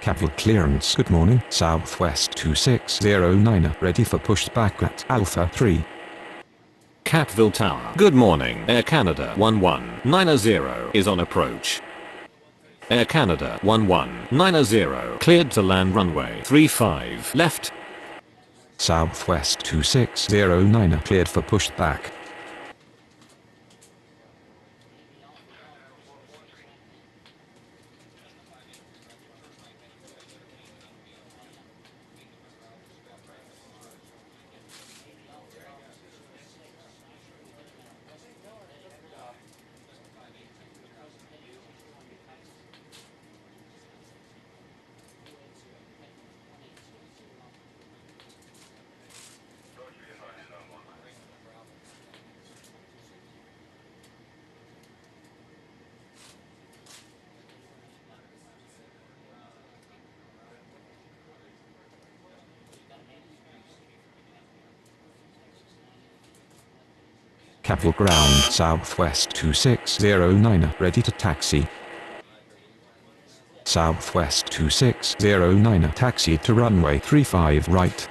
Capital clearance. Good morning. Southwest 2609. Ready for pushback at Alpha 3. Catville Tower. Good morning. Air Canada 1190 is on approach. Air Canada 1190 cleared to land runway 35 left. Southwest 2609. Cleared for pushback. Capital ground. Southwest 2609. Ready to taxi. Southwest 2609. Taxi to runway 35 right.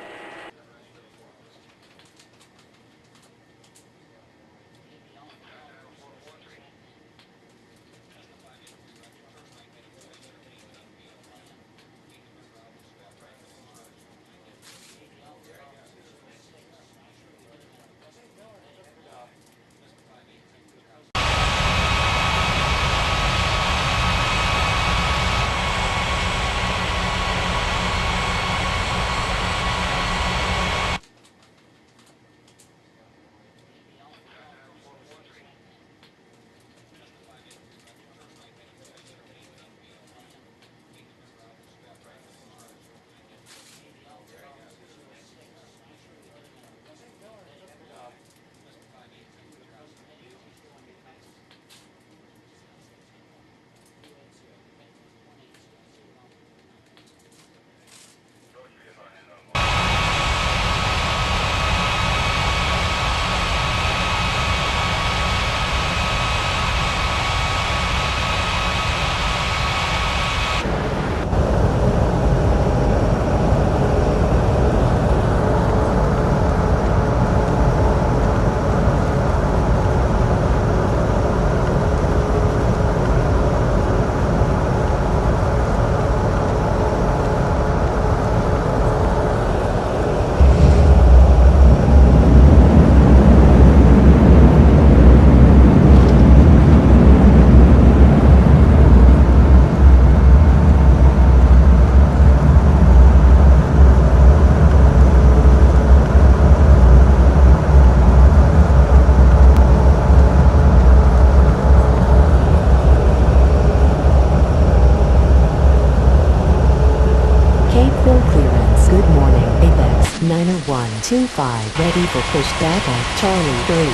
Good morning, Apex 90125 ready for pushback at Charlie 3.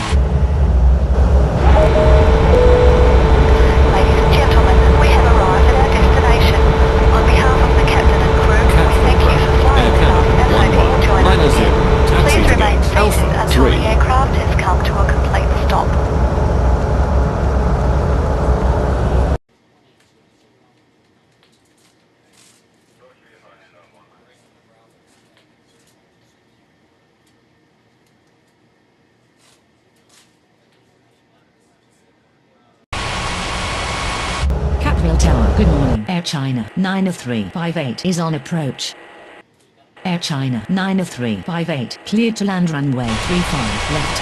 Ladies and gentlemen, we have arrived at our destination. On behalf of the captain and crew, we thank you for flying with us and hope you will join us again. Please remain seated until the aircraft has come to a complete stop. Tower, good morning. Air China 90358 is on approach. Air China 90358 cleared to land runway 35 left.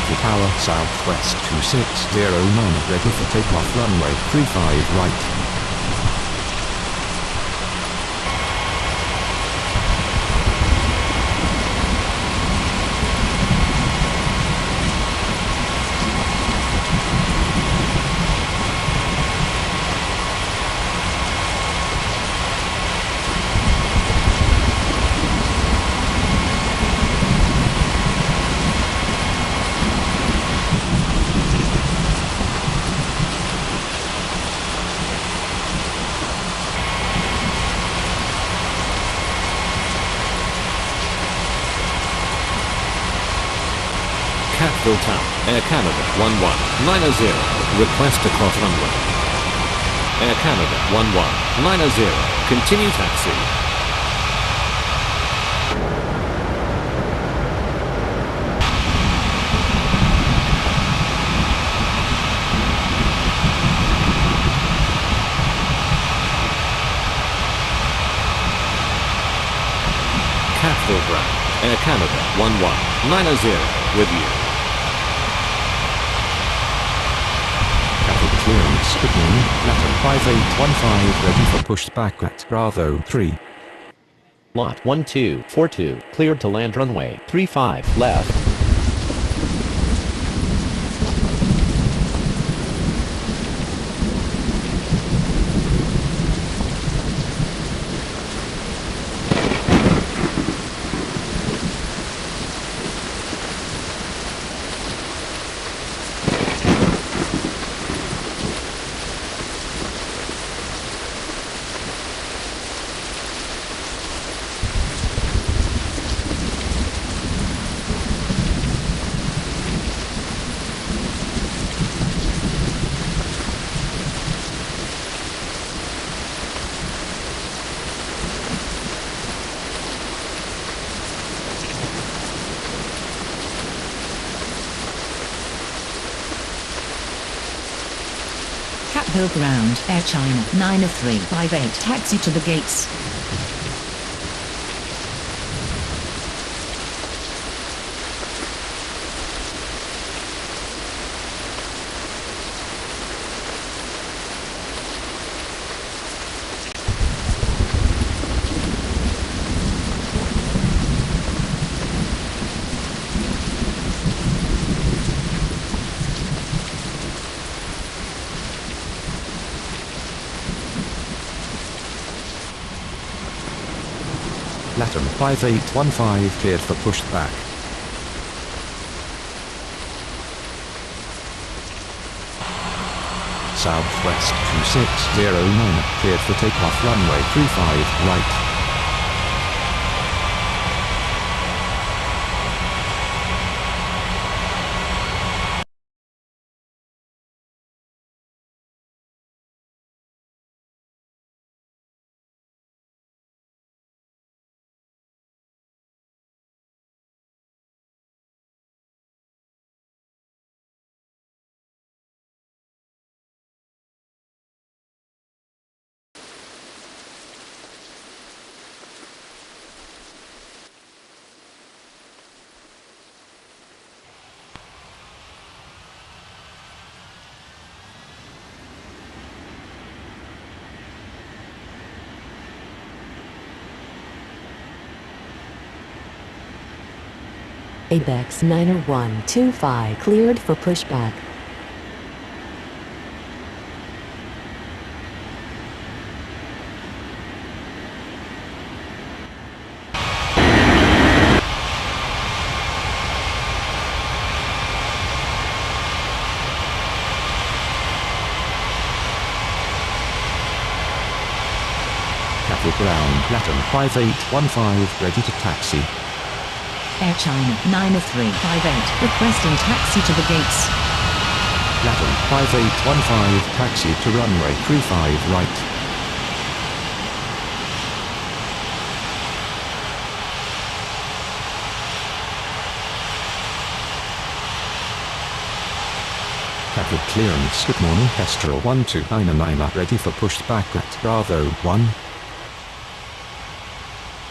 Cattle Tower Southwest 2609 ready for takeoff runway 35 right. Catville Tower, Air Canada 1190, request to cross runway. Air Canada 1190, continue taxi. Catville Ground, Air Canada 1190, with you. Clearance, good morning, Latin 5815 ready for push back at Bravo 3. Lot 1242, cleared to land runway 35 left. Catville Ground, Air China 90358, taxi to the gates. Latin 5815 cleared for pushback. Southwest 2609 cleared for takeoff runway 35 right. ABEX 90125 cleared for pushback. Cattle Ground, Latin 5815 ready to taxi. Air China 90358, requesting taxi to the gates. Latin 5815 taxi to runway 35 right. Cattle clearance, good morning, Kestrel 1299 ready for pushback at Bravo 1.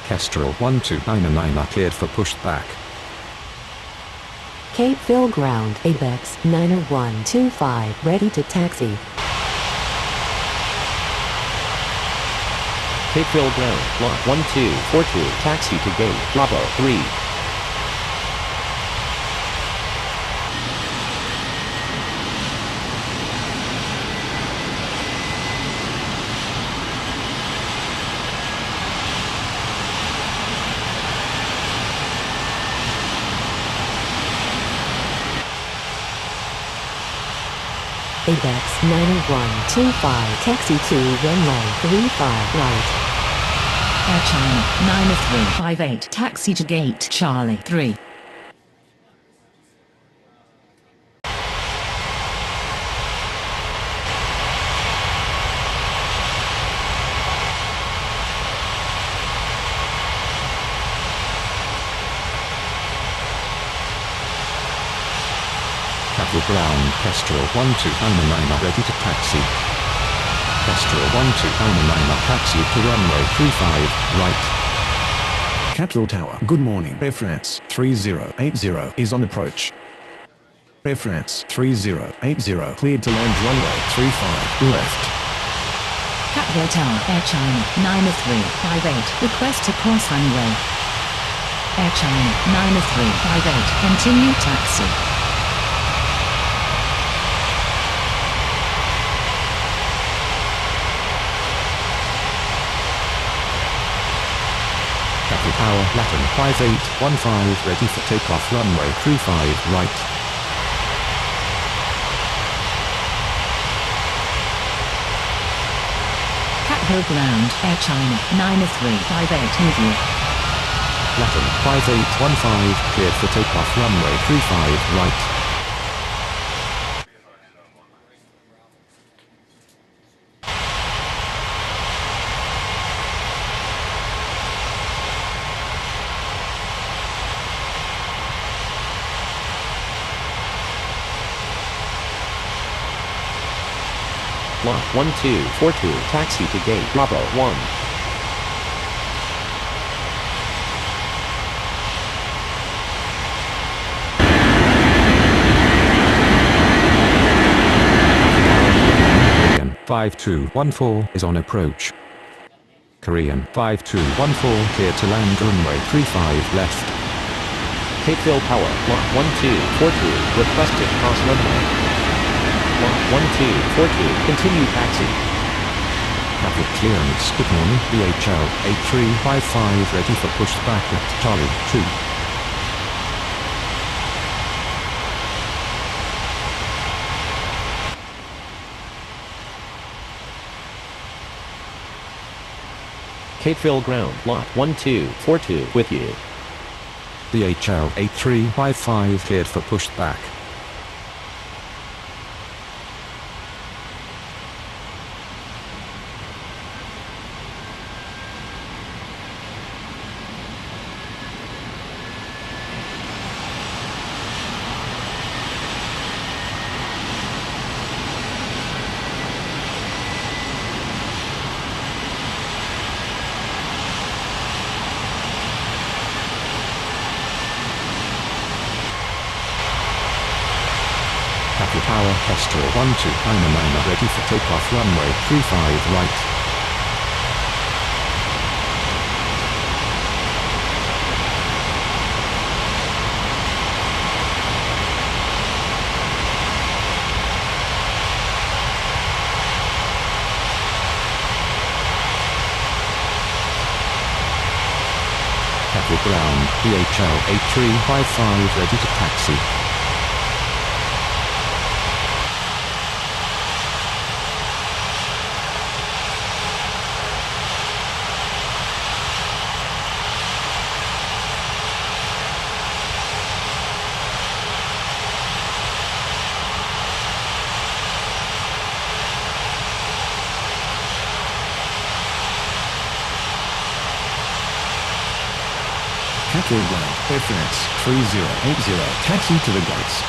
Kestrel 1299 cleared for pushback. Capeville Ground, Abex 90125, ready to taxi. Capeville Ground, Lot 1242, taxi to gate, Bravo 3. Abex 90125, taxi to runway 35 right. Air China 90358, taxi to gate Charlie 3. Cattle Ground, Kestrel 1299 ready to taxi. Kestrel 1299 taxi to runway 35, right. Cattle Tower, good morning. Air France 3080 is on approach. Air France 3080 cleared to land runway 35 left. Catville Tower, Air China 90358, request to cross runway. Air China 90358, continue taxi. Cattle Tower, Latin 5815 ready for takeoff runway 35 right. Catville Ground, Air China 90358, interview. Latin 5815 cleared for takeoff runway 35 right. Lot 1242, taxi to gate, Bravo 1. Korean 5214 is on approach. Korean 5214 cleared to land runway 35 left. Capeville Tower, Lot 1242, requested cross runway. Lot 1242, continue taxi. Traffic clearance, good morning. BHL 8355 ready for pushback at Charlie 2. Capeville Ground, Lot 1242, with you. BHL 8355 cleared for pushback. Cattle Tower, Kestrel 1299 ready for takeoff runway 35 right. Cattle Ground, BHL 8355 ready to taxi. Cattle Ground, Air France 3080, taxi to the gates.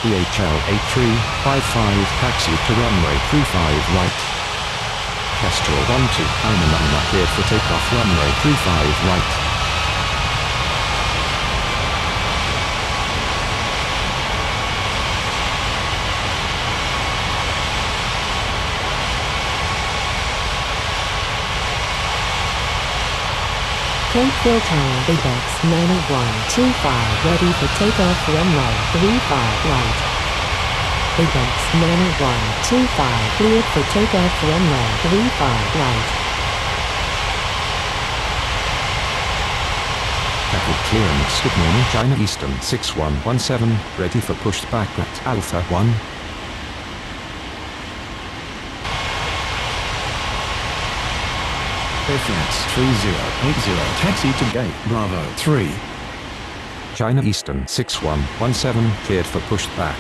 VHL 8355 taxi to runway 35 right. Kestrel 12 Alma cleared for takeoff runway 35 right. Capeville Tower Apex 90125 ready for takeoff runway 35 right. Apex 90125 cleared for takeoff runway 35 right. Traffic clearance. Good morning, China Eastern 6117, ready for pushback at Alpha 1. Air France 3080 taxi to gate Bravo 3. China Eastern 6117, cleared for pushback.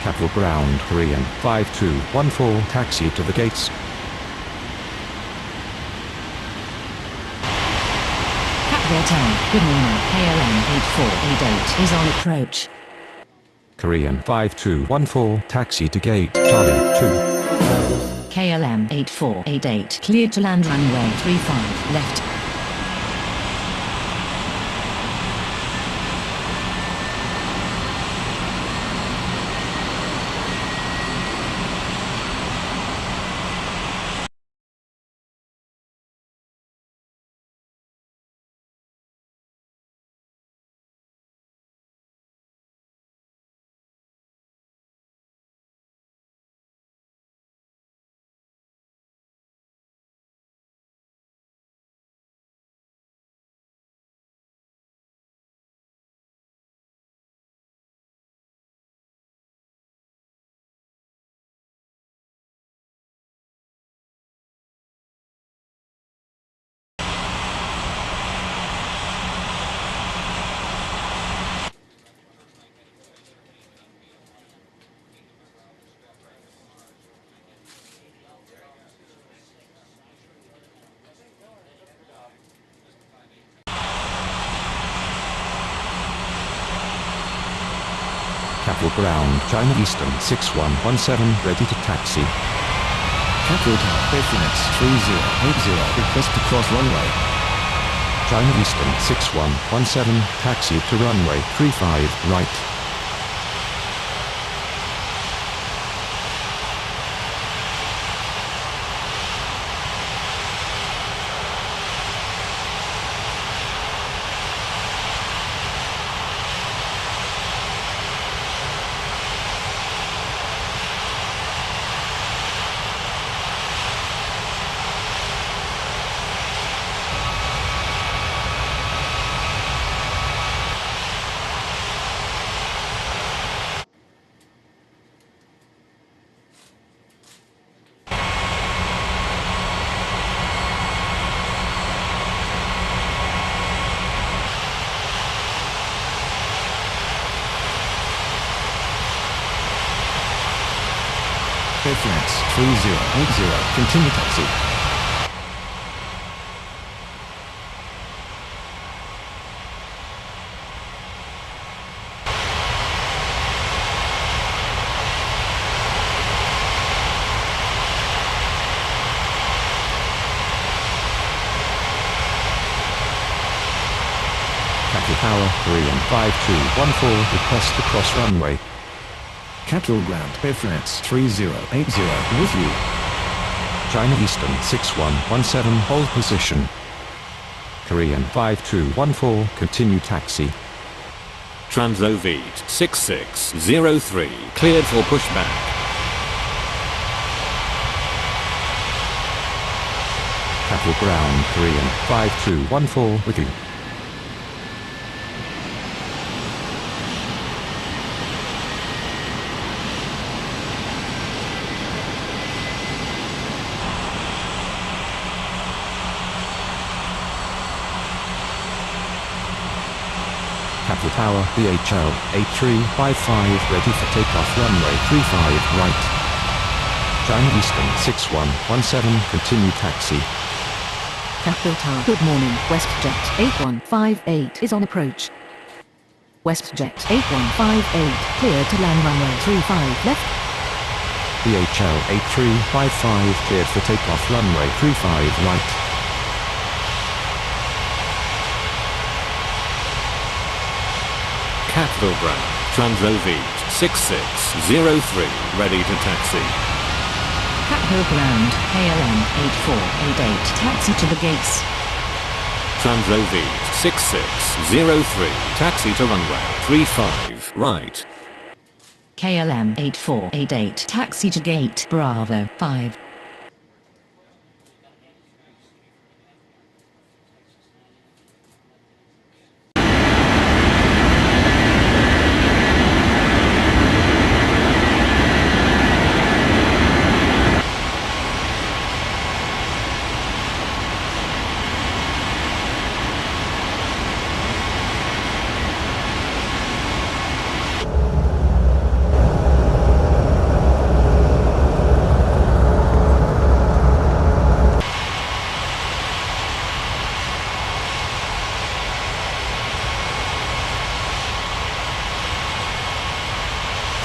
Capital Ground Korean 5214, taxi to the gates. Capville Tower, good morning, KLM 8488 is on approach. Korean 5214, taxi to gate Charlie 2. KLM 8488 cleared to land runway 35 left. Capital Ground China Eastern 6117, ready to taxi. Capitol Tower Air France 3080 request to cross runway. China Eastern 6117, taxi to runway 35 right. Air France 3080, continue taxi. Capital Tower Korean 5214, request to cross runway. Capital Ground Air France 3080 with you. China Eastern 6117, hold position. Korean 5214, continue taxi. Transovit 6603 cleared for pushback. Capital Ground Korean 5214, with you. Capital Tower, VHL, 8355, ready for takeoff runway 35 right. China Eastern 6117, continue taxi. Capital Tower, good morning, WestJet 8158 is on approach. WestJet 8158, clear to land runway 35 left. DHL 8355, cleared for takeoff runway 35 right. Catville Ground, Transoviet 6603, ready to taxi. Catville Ground, KLM 8488, taxi to the gates. Transoviet 6603, taxi to runway 35 right. KLM 8488, taxi to gate Bravo 5.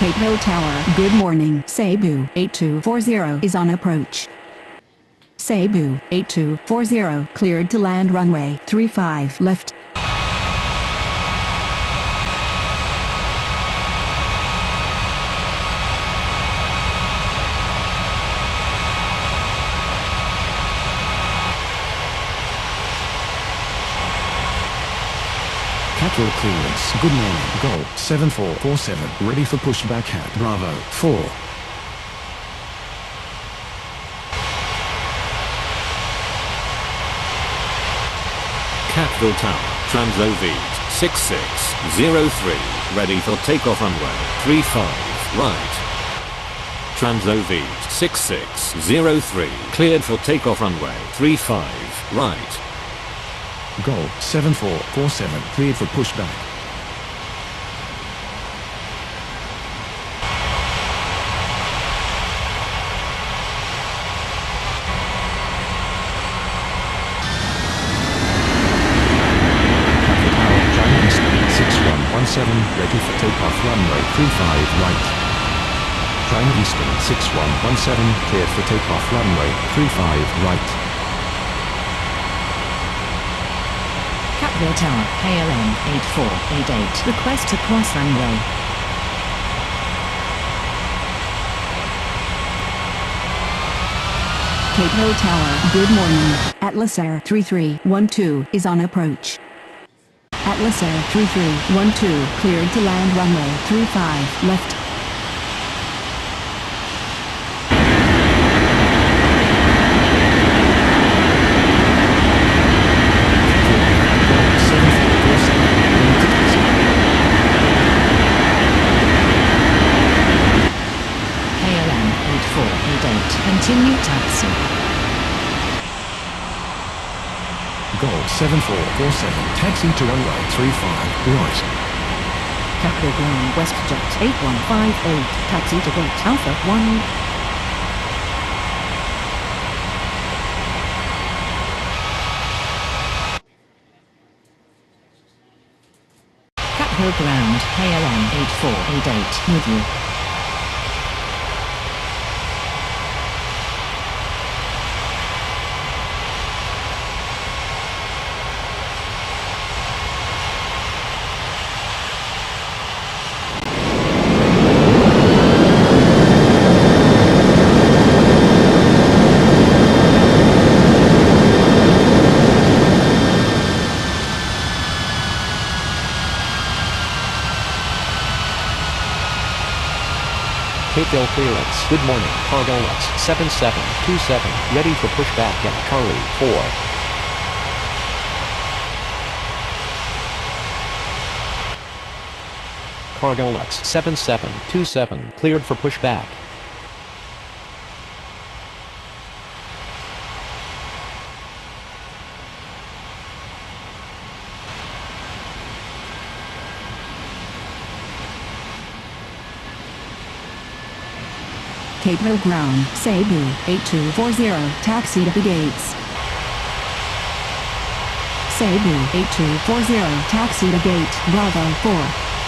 Cape Tower, good morning. Cebu 8240 is on approach. Cebu 8240, cleared to land runway 35 left. Capital clearance. Good morning. Goal 7447. Ready for pushback at Bravo 4. Catville Tower, Transoviet 6603, ready for takeoff runway 35 right. Transoviet 6603, cleared for takeoff runway 35 right. Goal 7447. Cleared for pushback. Climbing speed 6117, ready for takeoff runway 35 right. Climb Eastern 6117, cleared for takeoff runway 35 right. Catville Tower, KLM 8488, request to cross runway. Cape Hill Tower, good morning. Atlas Air 3312 is on approach. Atlas Air 3312, cleared to land runway 35 left. KLM 8488, continue taxi. Goal 7447. Taxi to runway 35 right. Capital Ground WestJet 8158, taxi to gate Alpha 1. Capital Ground, KLM 8488, with you. Capeville clearance. Good morning. Cargolux 7727, ready for pushback at Kari 4. Cargolux 7727, cleared for pushback. Cape Hill Ground, Cebu 8240, taxi to the gates. Cebu 8240, taxi to gate Bravo 4.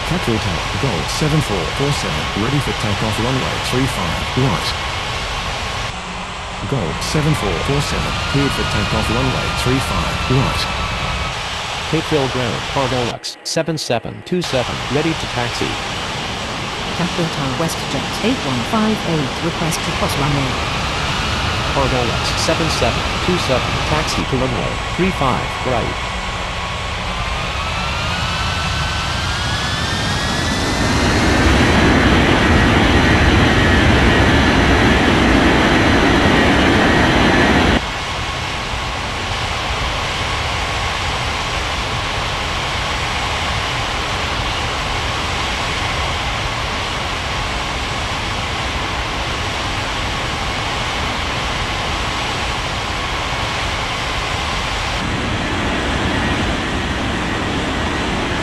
Capital Tower, Gold 7447, ready for takeoff runway 35, right. Gold 7447, cleared for takeoff runway 35, right. Capeville ground, Cargolux 7727, ready to taxi. Capital Tower WestJet 8158, request to cross runway. Cargolux 7727, taxi to runway 35, right.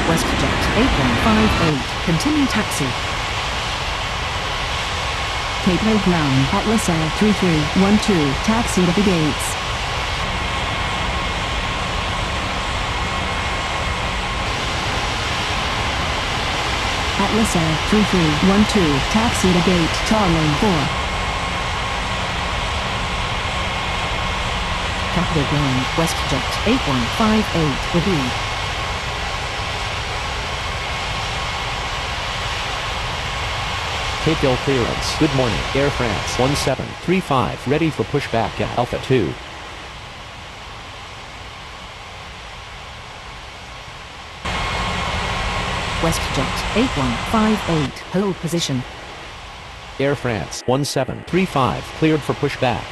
WestJet 8158, continue taxi. Capeville ground, Atlas Air 3312, taxi to the gates. Atlas Air 3312, taxi to gate, Charlie 4. Capital ground, WestJet 8158, review. Capeville clearance. Good morning, Air France 1735, ready for pushback at Alpha 2. WestJet 8158, hold position. Air France 1735, cleared for pushback.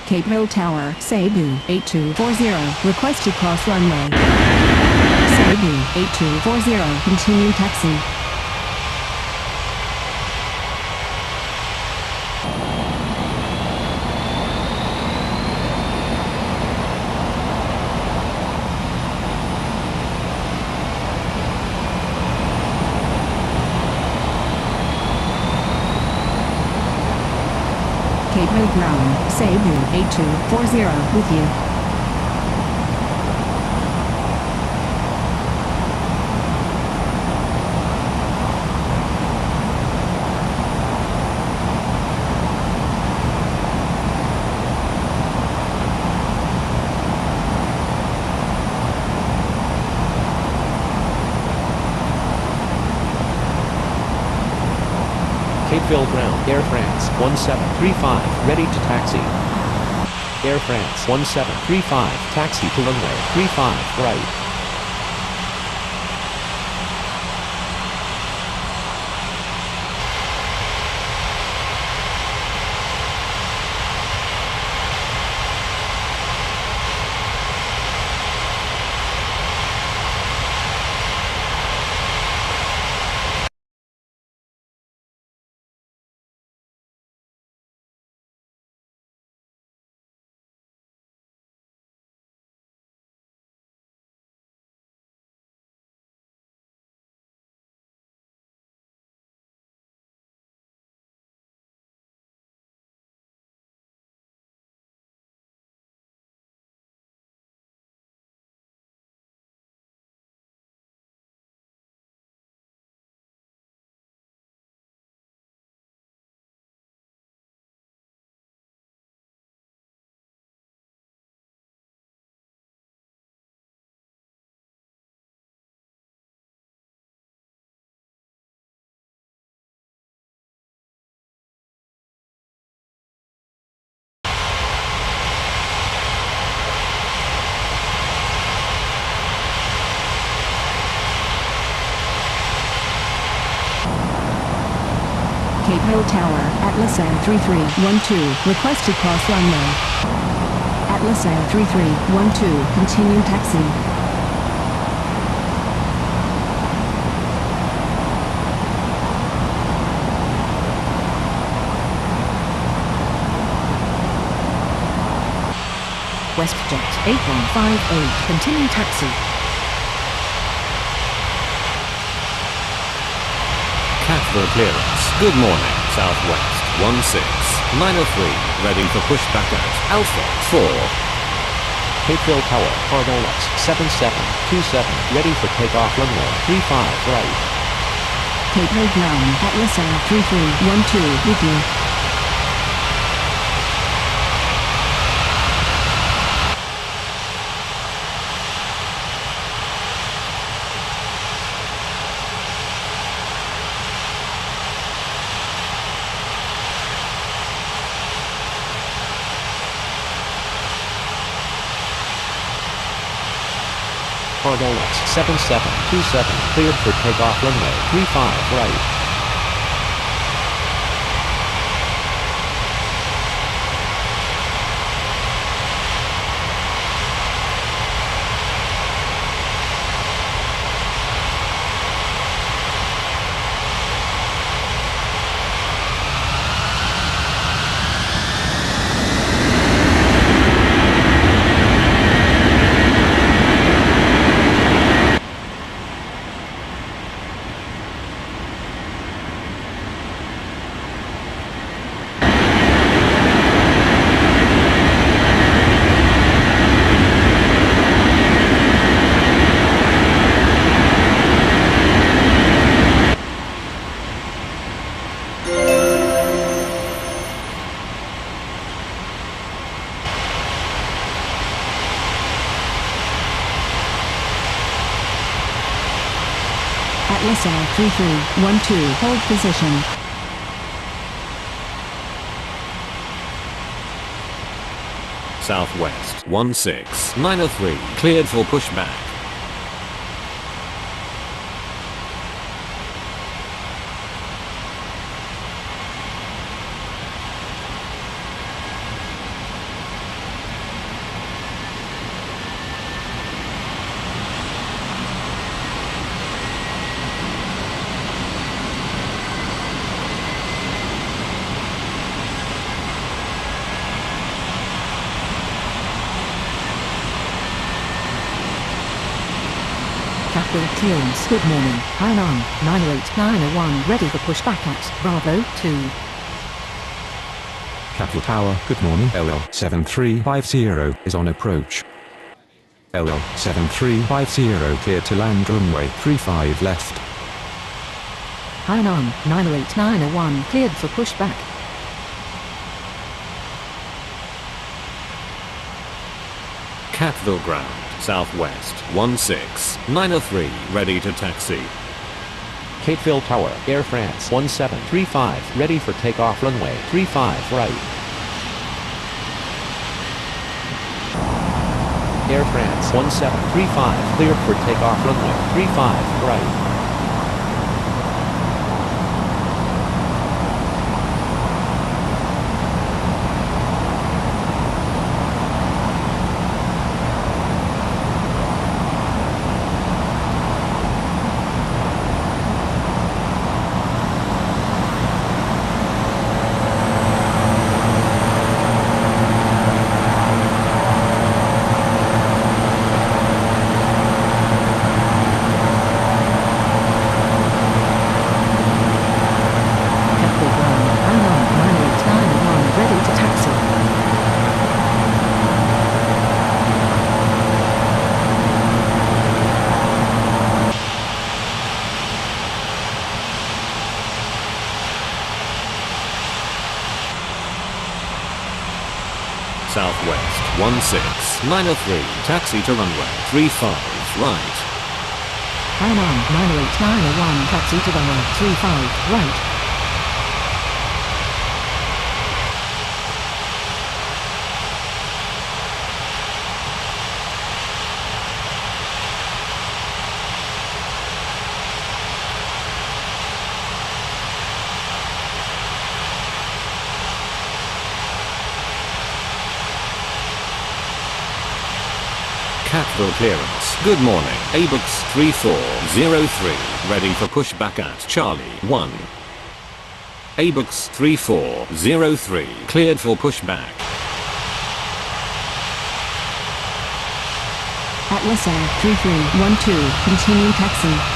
Capeville Tower, Cebu 8240, request to cross runway. Cebu 8240, continue taxi. Capeville ground, Cebu 8240, with you. Capeville ground, Air France 1735, ready to taxi. Air France 1735, taxi to runway 35, right. Capeville Tower, Atlas Air 3312, request to cross runway. Atlas Air 3312, continue taxi. WestJet 8158, continue taxi. Capital clearance. Good morning, Southwest 16903, ready for pushback at Alpha 4. Capeville Tower, Roblox 7727, ready for takeoff runway 35 right. Capeville ground, Atlas Air 3312 with you. Roblox 7727, cleared for takeoff runway 35 right. Atlas Air 3312, hold position. Southwest 16903, cleared for pushback. Capital clearance. Good morning. Hainan 98901 ready for pushback at Bravo 2. Capital Tower, good morning. LL 7350 is on approach. LL 7350 clear to land runway 35 left. Hainan 98901 cleared for pushback. Catville ground, southwest 16903, ready to taxi. Capeville Tower, Air France 1735, ready for takeoff runway 35 right. Air France 1735, cleared for takeoff runway 35 right. Southwest 16903, taxi to runway 35 right. Hainan 98901 taxi to runway 35 right. Catville clearance. Good morning. ABUX 3403, ready for pushback at Charlie 1. ABUX 3403, cleared for pushback. Atlas Air 3312, continue taxi.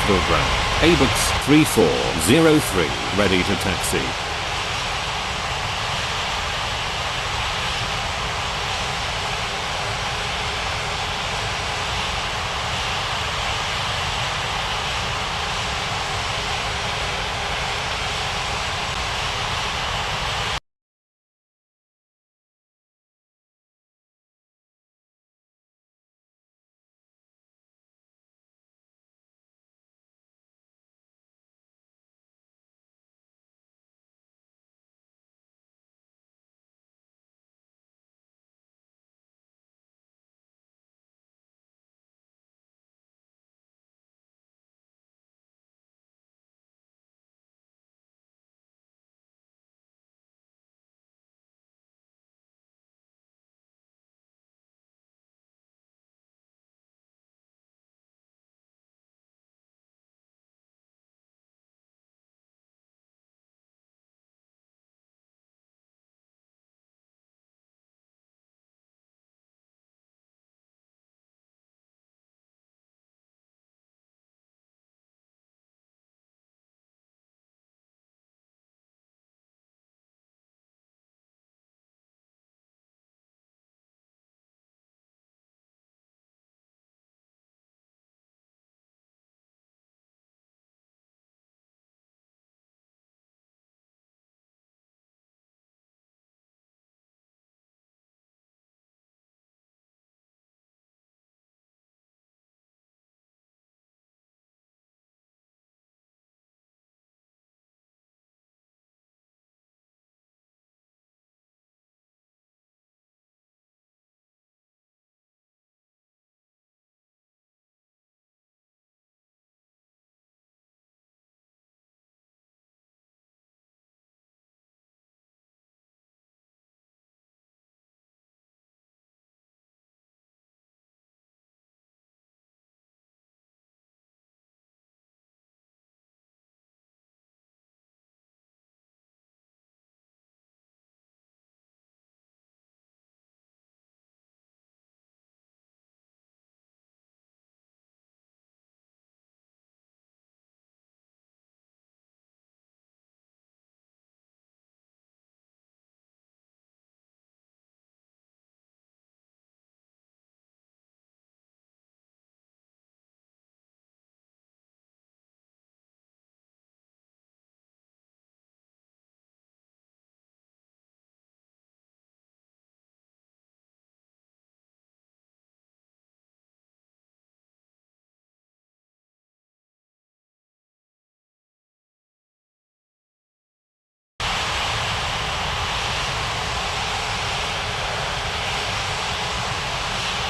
Catville ground. ABUX 3403, ready to taxi.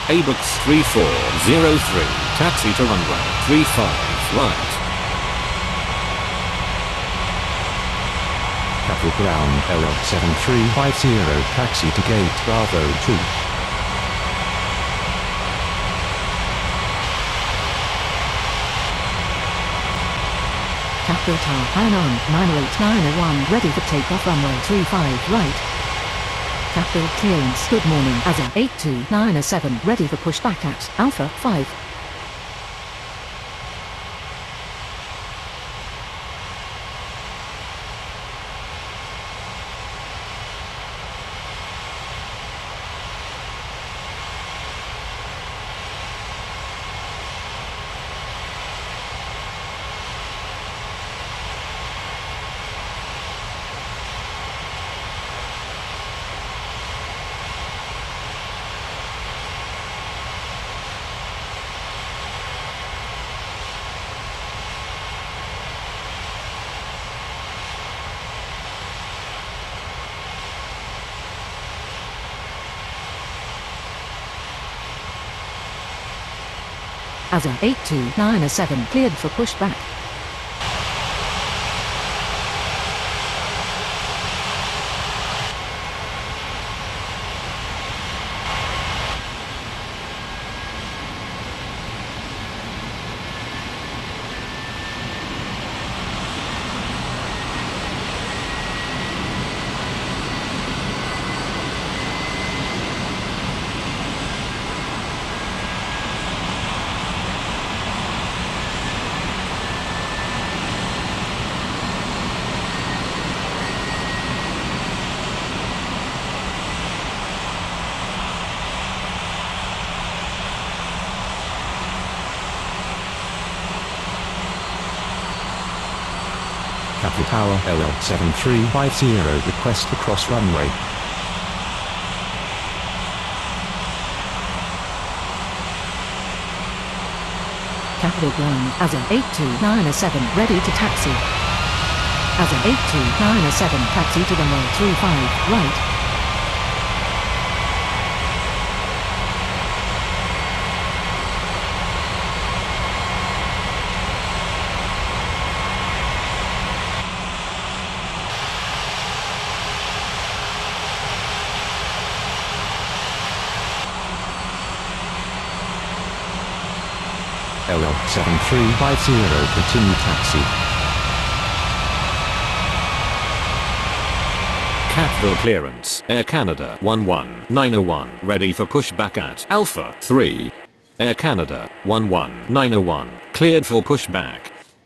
ABUX 3403, taxi to runway 35 right. Capital ground error 7350, taxi to gate Bravo 2. Capital Tower, hang on, 98901, ready for takeoff runway 35 right. Capital clearance, good morning, Azza 82907, ready for pushback at Alpha 5. Azza 82907, cleared for pushback. Capital Tower LL7350 request to cross runway. Capital Ground, Azza 82907, ready to taxi. Azza 82907, taxi to runway 35, right. LL7350, continue taxi. Catville clearance, Air Canada 11901, ready for pushback at Alpha 3. Air Canada 11901, cleared for pushback.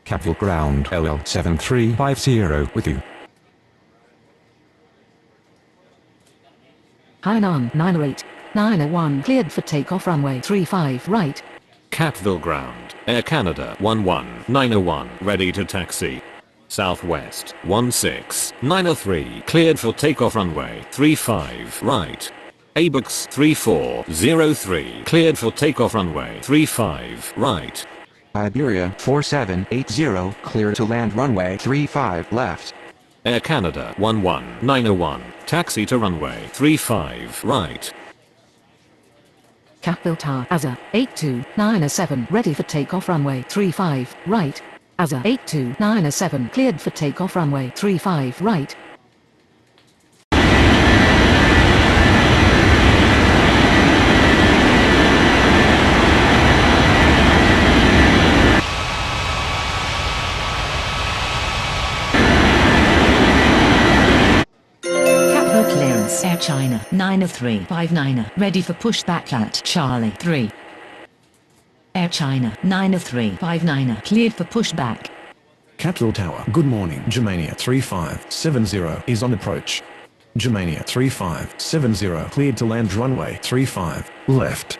Capital Ground LL7350 with you. Hainan 908, 901, cleared for takeoff runway 35, right. Catville ground, Air Canada 11901, ready to taxi. Southwest 16903, cleared for takeoff runway 35, right. ABUX 3403, cleared for takeoff runway 35, right. Iberia 4780, clear to land runway 35 left. Air Canada 11901, taxi to runway 35, right. Capital Tower, Azza 82907, ready for takeoff runway 35, right. Azza 82907, cleared for takeoff runway 35, right. Clearance, Air China 90359, ready for pushback at Charlie 3. Air China 90359, cleared for pushback. Capital Tower, good morning. Germania 3570 is on approach. Germania 3570 cleared to land runway 35 left.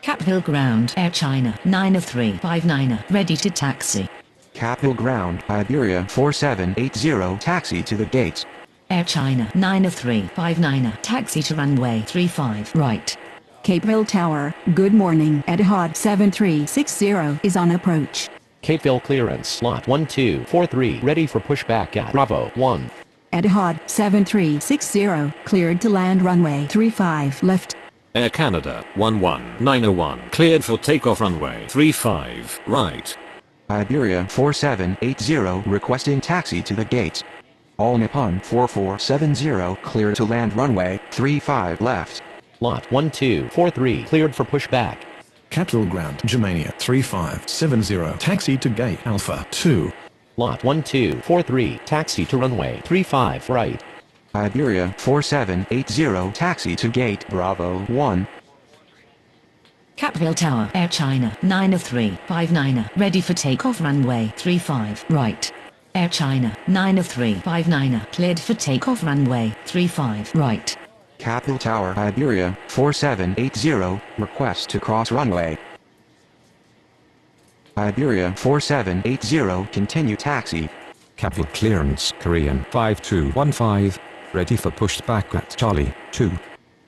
Capital Ground, Air China 90359, ready to taxi. Capital Ground, Iberia 4780, taxi to the gates. Air China 90359, taxi to runway 35, right. Capeville Tower, good morning. Etihad 7360 is on approach. Capeville clearance, lot 1243, ready for pushback at Bravo 1. Etihad 7360, cleared to land runway 35 left. Air Canada 11901, cleared for takeoff runway 35, right. Iberia 4780, requesting taxi to the gates. All Nippon 4470, clear to land runway 35 left. Lot 1243, cleared for pushback. Capital Ground, Germania 3570, taxi to gate Alpha 2. Lot 1243, taxi to runway 35 right. Iberia 4780, taxi to gate Bravo 1. Capital Tower, Air China 90359, ready for takeoff runway 35, right. Air China 90359, cleared for takeoff runway 35, right. Capital Tower, Iberia 4780, request to cross runway. Iberia 4780, continue taxi. Capital Clearance Korean 5215, ready for pushback at Charlie 2.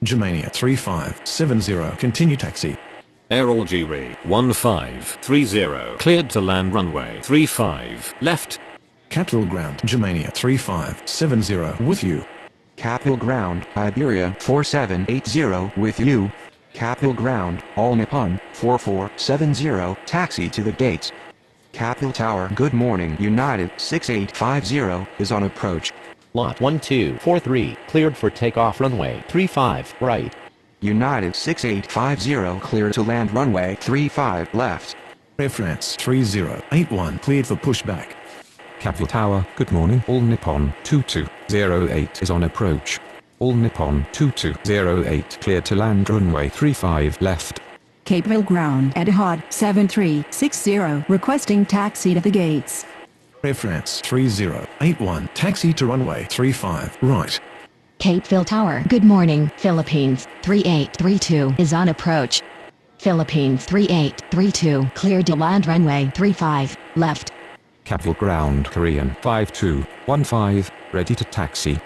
Germania 3570, continue taxi. Air Algeria 1530, cleared to land runway 35, left. Capital Ground, Germania 3570 with you. Capital Ground, Iberia 4780, with you. Capital Ground, All Nippon 4470, taxi to the gates. Capital Tower, good morning. United 6850 is on approach. Lot 1243, cleared for takeoff runway 35 right. United 6850, clear to land runway 35 left. Air France 3081, cleared for pushback. Capital Tower, good morning. All Nippon 2208 is on approach. All Nippon 2208, cleared to land runway 35 left. Capeville Ground, Etihad 7360, requesting taxi to the gates. Air France 3081, taxi to runway 35 right. Capeville Tower, good morning. Philippines 3832 is on approach. Philippines 3832, cleared to land runway 35, left. Capital Ground Korean 5215, ready to taxi.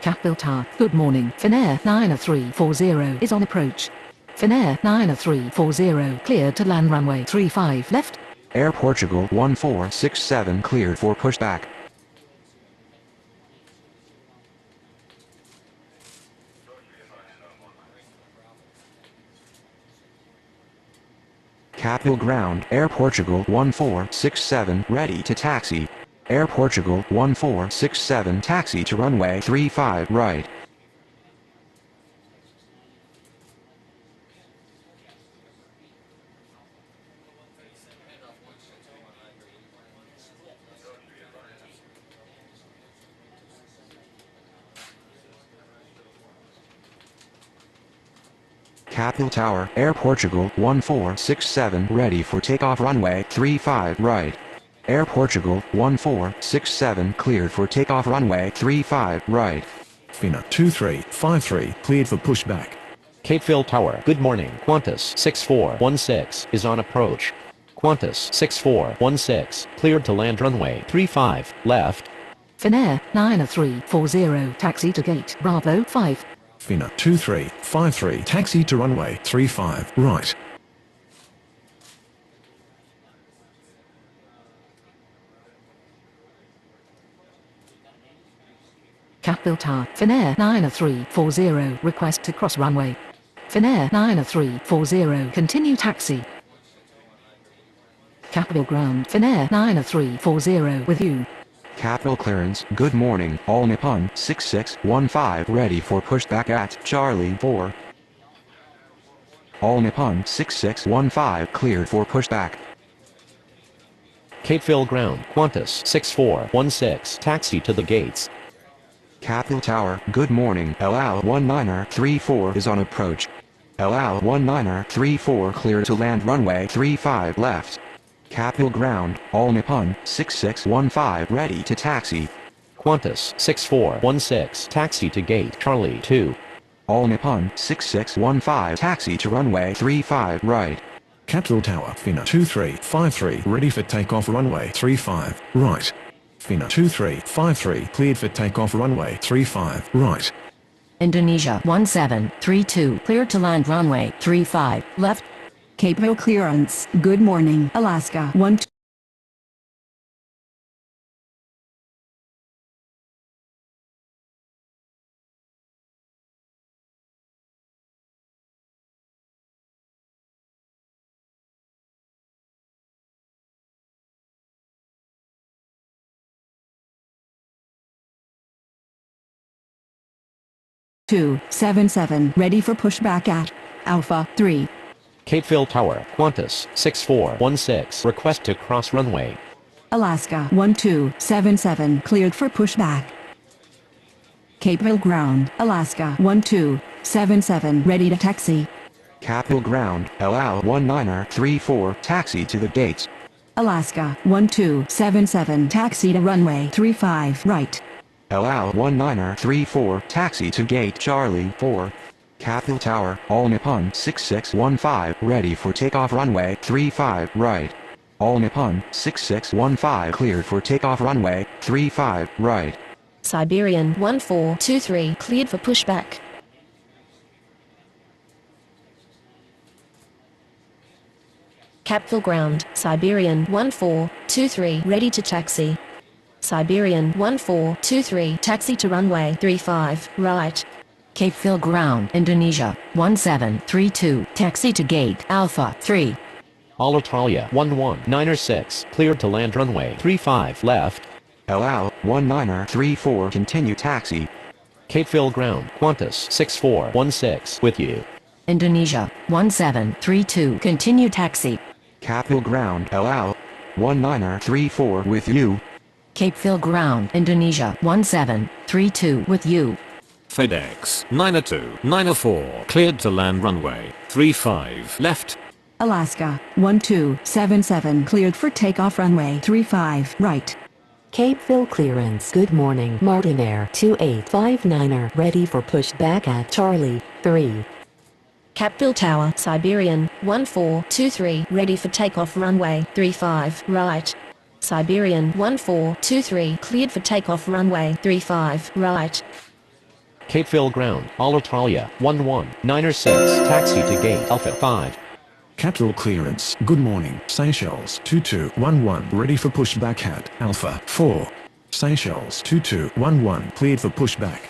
Capital Tower, good morning. Finnair 90340 is on approach. Finnair 90340, cleared to land runway 35 left. Air Portugal 1467 cleared for pushback. Capital Ground Air Portugal 1467 ready to taxi. Air Portugal 1467 taxi to runway 35 right. Capital Tower Air Portugal 1467 ready for takeoff runway 35 right. Air Portugal 1467 cleared for takeoff runway 35 right. Finna 2353 cleared for pushback. Capeville Tower, good morning. Qantas 6416 is on approach. Qantas 6416, cleared to land runway 35, left. Finnair 90340, taxi to gate Bravo 5. Finna 2353 taxi to runway 35 right. Capital Tower, Finnair 90340, request to cross runway. Finnair 90340, continue taxi. Capital Ground, Finnair 90340 with you. Capital clearance, good morning, all Nippon 6615 ready for pushback at Charlie 4. All Nippon 6615 cleared for pushback. Capeville Ground, Qantas 6416, taxi to the gates. Capital Tower, good morning, LL 19er34 is on approach. LL 19er34 clear to land runway 35 left. Capital Ground, All Nippon, 6615 ready to taxi. Qantas 6416 taxi to gate Charlie 2. All Nippon, 6615 taxi to runway 35 right. Capital Tower, Finna 2353 ready for takeoff runway 35 right. Finna 2353 cleared for takeoff runway 35 right. Indonesia 1732 cleared to land runway 35 left. Capeville clearance. Good morning, Alaska 1. Two, 77 ready for pushback at Alpha 3. Capeville Tower, Qantas 6416 request to cross runway. Alaska 1277 cleared for pushback. Capeville Ground, Alaska 1277 ready to taxi. Capital Ground, LL 1934 taxi to the gates. Alaska 1277 taxi to runway 35 right. LL 1934 taxi to gate Charlie 4. Capital Tower, All Nippon 6615 ready for takeoff runway 35 right. All Nippon 6615 cleared for takeoff runway 35 right. Siberian 1423 cleared for pushback. Capville Ground, Siberian 1423 ready to taxi. Siberian 1423 taxi to runway 35 right. Capeville Ground, Indonesia 1732 taxi to gate Alpha 3. Alitalia 11906 cleared to land runway 35 left. LL 1934 continue taxi. Capeville Ground, Qantas 6416 with you. Indonesia 1732 continue taxi. Capital Ground, LL 1934 with you. Capeville Ground, Indonesia 1732 with you. FedEx 90294 cleared to land runway 35 left. Alaska 1277 cleared for takeoff runway 35 right. Capeville clearance. Good morning, Martin Air 2859er ready for pushback at Charlie 3. Capville Tower, Siberian 1423 ready for takeoff runway 35 right. Siberian 1423 cleared for takeoff runway 35 right. Capeville Ground, Alitalia 11906 taxi to gate Alpha 5. Capital clearance. Good morning, Seychelles 2211 ready for pushback at Alpha 4. Seychelles 2211 cleared for pushback.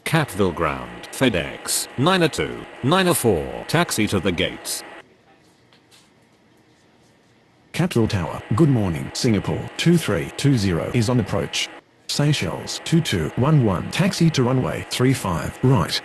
Capville Ground, FedEx 90294 taxi to the gates. Capital Tower. Good morning, Singapore 2320 is on approach. Seychelles 2211 taxi to runway 35 right.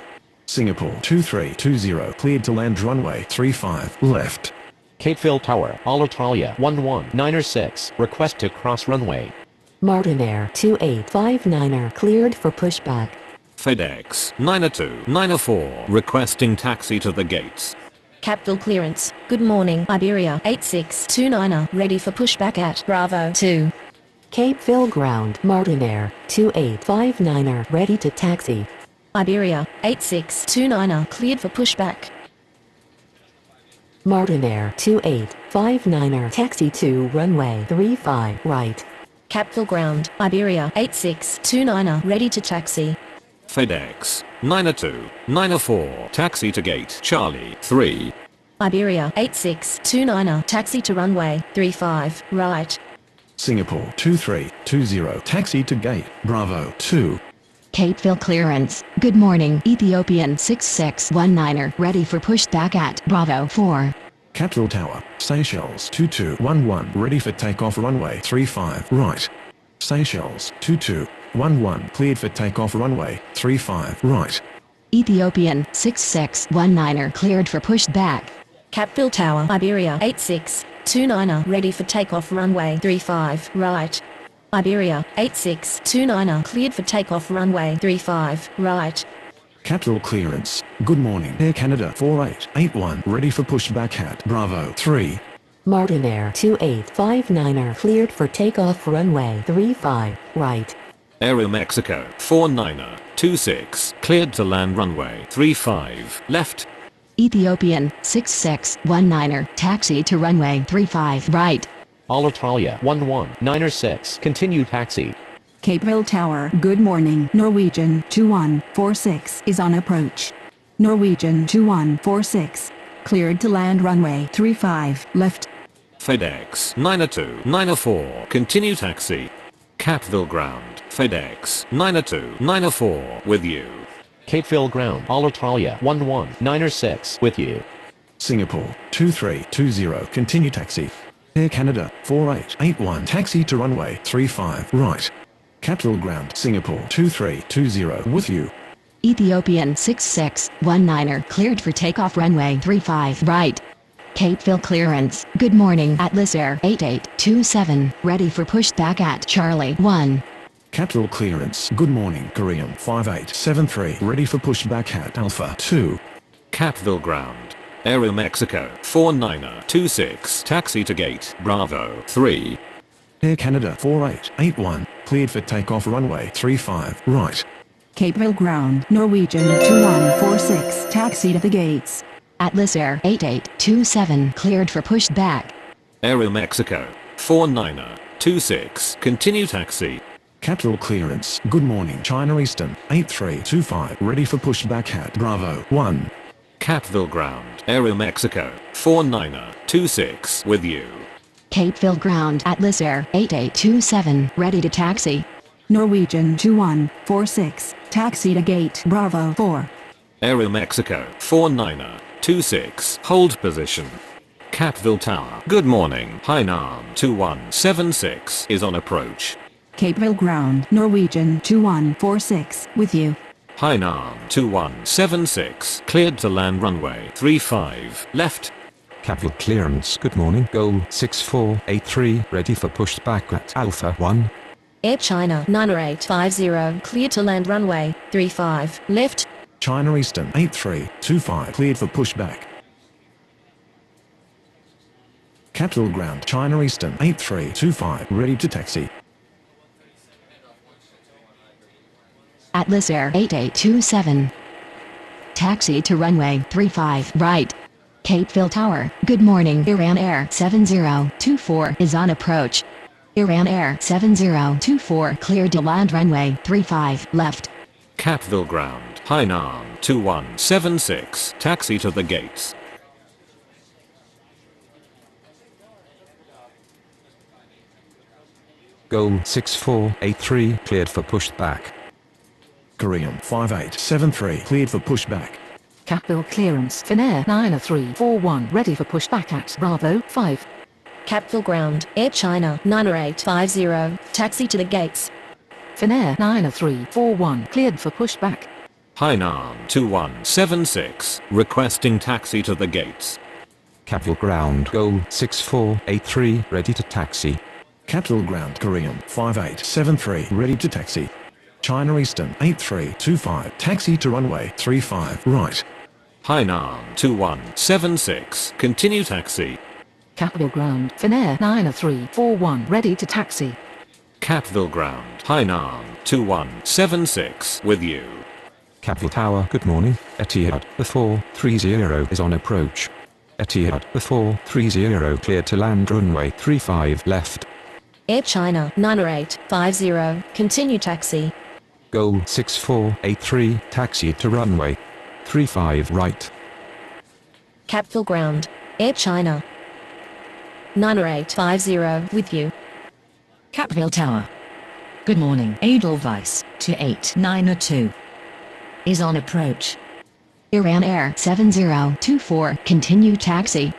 Singapore 2320 cleared to land runway 35 left. Capeville Tower, Alitalia 11906 request to cross runway. Martin Air 2859er cleared for pushback. FedEx 90294 requesting taxi to the gates. Capville clearance. Good morning, Iberia 8629er ready for pushback at Bravo 2. Capeville Ground, Martin Air 2859er ready to taxi. Iberia 8629er cleared for pushback. Martin Air 2859er taxi to runway 35 right. Capville Ground, Iberia 8629er ready to taxi. FedEx 90294 taxi to gate Charlie 3. Iberia 8629er taxi to runway 35 right. Singapore 2320 taxi to gate Bravo 2. Capeville clearance. Good morning, Ethiopian 6619er ready for pushback at Bravo 4. Capital Tower, Seychelles 2211 ready for takeoff runway 35 right. Seychelles 2211 cleared for takeoff runway 35 right. Ethiopian 6619er cleared for pushback. Capville Tower, Iberia 8629er ready for takeoff runway 35 right. Iberia 8629er cleared for takeoff runway 35 right. Capital clearance. Good morning, Air Canada 4881 ready for pushback at Bravo 3. Martin Air 2859er cleared for takeoff runway 35, right. Aeromexico 49er 26 cleared to land runway 35 left. Ethiopian 6619er taxi to runway 35 right. Alitalia 11906 continue taxi. Capeville Tower, good morning. Norwegian 2146 is on approach. Norwegian 2146. Cleared to land runway 35 left. FedEx 90294 continue taxi. Capeville ground FedEx 90294 with you. Capeville ground Alitalia 11906 with you. Singapore 2320 continue taxi. Air Canada 4881 taxi to runway 35 right. Capital ground Singapore 2320 with you. Ethiopian 6619er cleared for takeoff runway 35 right. Capeville clearance, good morning. Atlas Air 8827 ready for pushback at Charlie 1. Capital clearance good morning Korean 5873 ready for pushback at Alpha 2. Capeville ground Aeromexico 49er26 taxi to gate Bravo 3. Air Canada 4881 cleared for takeoff runway 35 right. Capeville ground, Norwegian 2146 taxi to the gates. Atlas Air 8827 cleared for pushback. Aeromexico 49er26 continue taxi. Capital clearance good morning China Eastern 8325 ready for pushback at Bravo 1. Capeville ground Aeromexico 49er26 with you. Capeville ground Atlas Air 8827 ready to taxi. Norwegian 2146 taxi to gate Bravo 4. Aeromexico 49er26 hold position. Capeville Tower good morning Hainan 2176 is on approach. Capeville ground, Norwegian 2146 with you. Hainan 2176 cleared to land runway 35 left. Capital clearance good morning Goal 6483 ready for pushback at Alpha 1. Air China 9850 cleared to land runway 35 left. China Eastern 8325 cleared for pushback. Capital ground China Eastern 8325 ready to taxi. Atlas Air 8827 taxi to runway 35 right. Capeville Tower, good morning. Iran Air 7024 is on approach. Iran Air 7024 cleared to land runway 35 left. Capeville ground Hainan 2176 taxi to the gates. Goal 6483 cleared for pushback. Korean 5873 cleared for pushback. Capeville clearance Finnair 9341 ready for pushback at Bravo 5. Capeville ground, Air China 9850 taxi to the gates. Finnair 9341 cleared for pushback. Hainan 2176 requesting taxi to the gates. Capital ground Goal 6483 ready to taxi. Capital ground Korean 5873 ready to taxi. China Eastern 8325 taxi to runway 35 right. Hainan 2176 continue taxi. Capeville ground Finnair 9341 ready to taxi. Capeville ground Hainan 2176 with you. Capital Tower good morning. Etihad the 430 is on approach. Etihad the 430 cleared to land runway 35 left. Air China 9850 continue taxi. Goal 6483 taxi to runway 35 right. Capeville ground, Air China 9850 with you. Capeville Tower. Good morning. Edelweiss 2892 is on approach. Iran Air 7024 continue taxi.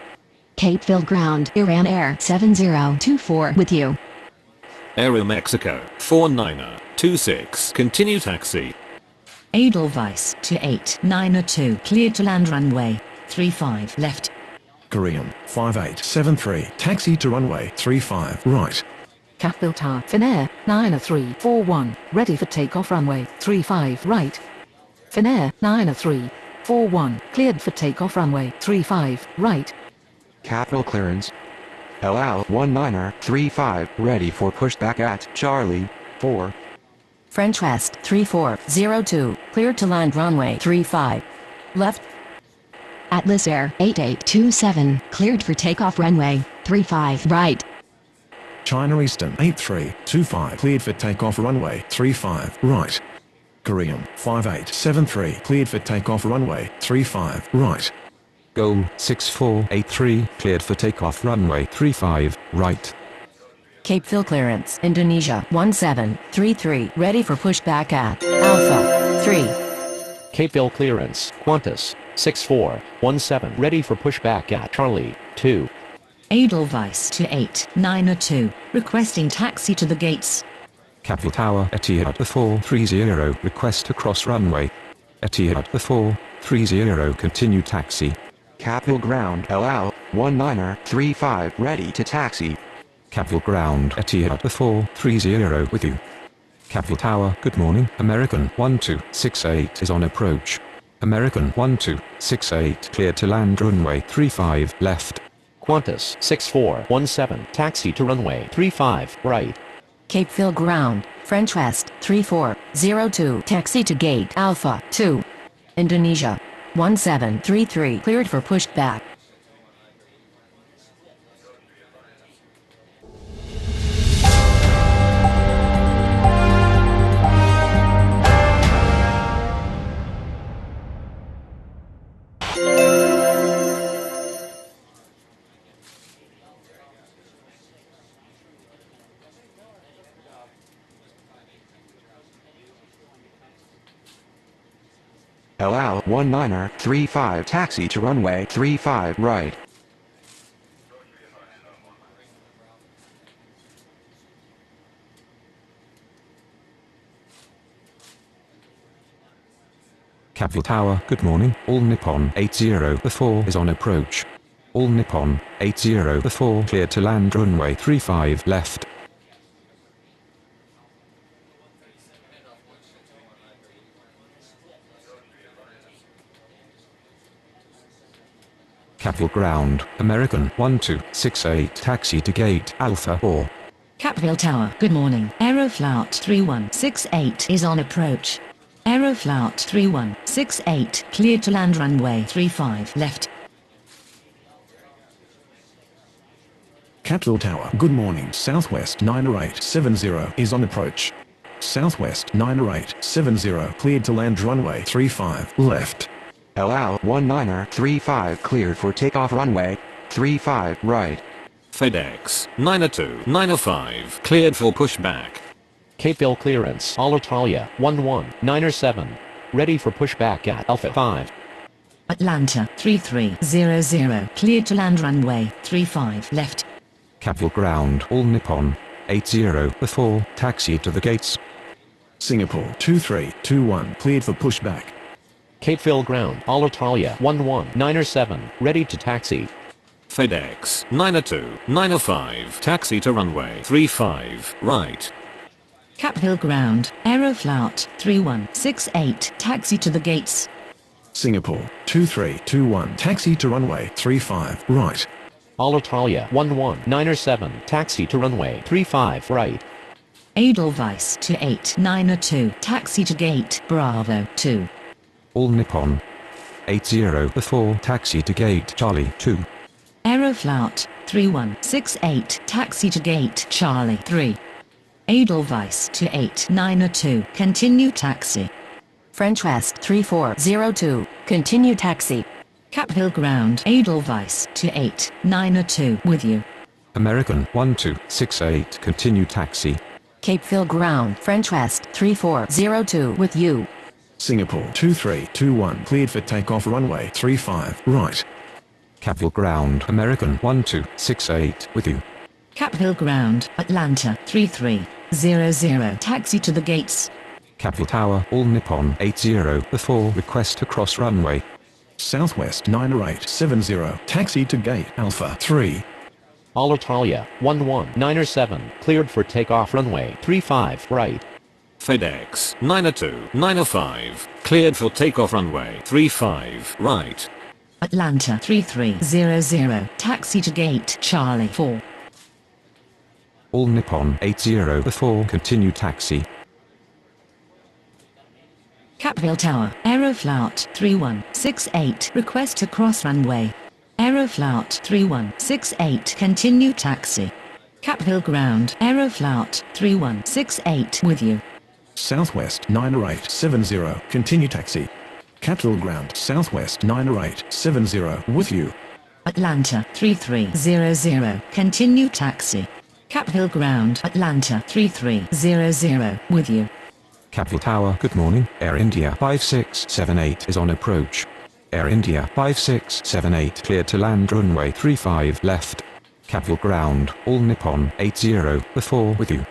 Capeville ground Iran Air 7024 with you. Aeromexico 49er26 continue taxi. Edelweiss 2892 cleared to land runway 35 left. Korean 5873 taxi to runway 35 right. Capeville Tower Finnair 9341 ready for takeoff runway 35 right. Finnair 9341 cleared for takeoff runway 35 right. Capital clearance. Allow 19er35 ready for pushback at Charlie 4. French West 3402, cleared to land runway 35. Left. Atlas Air 8827, cleared for takeoff runway 35 right. China Eastern 8325 cleared for takeoff runway 35 right. Korean 5873 cleared for takeoff runway 35 right. Goal 6483 cleared for takeoff runway 35 right. Cape Phil clearance, Indonesia 1733, ready for pushback at Alpha 3. Cape Ville clearance, Qantas 6417 ready for pushback at Charlie 2. Edelweiss to 892, requesting taxi to the gates. Capital Tower Etihad 430 request to cross runway. Etihad 430 continue taxi. Capital Ground allow 19er35 ready to taxi. Capital Ground Etihad 430 with you. Capital Tower, good morning. American 1268 is on approach. American 1268 cleared to land runway 35 left. Qantas 6417 taxi to runway 35 right. Cape Phil ground, French West 3402, taxi to gate Alpha 2. Indonesia 1733, cleared for pushback. Allow 19er35 taxi to runway 35 right. Capital Tower, good morning. All Nippon 80 is on approach. All Nippon 80 cleared to land runway 35 left. Capital Ground, American 1268 taxi to gate Alpha 4. Capville Tower, good morning. Aeroflout 3168 is on approach. Aeroflout 3168, cleared to land runway 35 left. Capital Tower, good morning. Southwest 9870 is on approach. Southwest 9870 cleared to land runway 35 left. Allow 19er35 cleared for takeoff runway 35 right. FedEx 902-905 cleared for pushback. Cape Ville clearance, Alitalia 1197 ready for pushback at Alpha 5. Atlanta 3300, cleared to land runway 35 left. Capital Ground, All Nippon 80 taxi to the gates. Singapore 2321 cleared for pushback. Cape Ville ground, Alitalia 1197 ready to taxi. FedEx 902-905 taxi to runway 35 right. Capville ground, Aeroflout 3168, taxi to the gates. Singapore 2321 taxi to runway 35 right. Alitalia 1197 taxi to runway 35 right. Edelweiss to 892, taxi to gate Bravo 2. All Nippon 80 taxi to gate Charlie 2. Aeroflout 3168, taxi to gate Charlie 3. Edelweiss to 892, continue taxi. French West 3402, continue taxi. Capville ground, Edelweiss to 892, with you. American 1268 continue taxi. Cape Ville ground, French West 3402, with you. Singapore 2321 cleared for takeoff runway 35 right. Capital Ground, American 1268 with you. Capville ground, Atlanta 3300, taxi to the gates. Capital Tower, All Nippon 80 request to cross runway. Southwest 9870 taxi to gate Alpha 3. Alitalia 1197 cleared for takeoff runway 35 right. FedEx 902-905 cleared for takeoff runway 35 right. Atlanta 3300, taxi to gate Charlie 4. All Nippon 80 before continue taxi. Capville Tower, Aeroflout 3168, request to cross runway. Aeroflout 3168, continue taxi. Capville Ground, Aeroflout 3168 with you. Southwest 90870, continue taxi. Capitol Ground, Southwest 90870, with you. Atlanta 3300, continue taxi. Capville Ground, Atlanta 3300 with you. Capville Tower, good morning. Air India 5678 is on approach. Air India 5678 cleared to land runway 35 left. Capville Ground, All Nippon 80 before with you.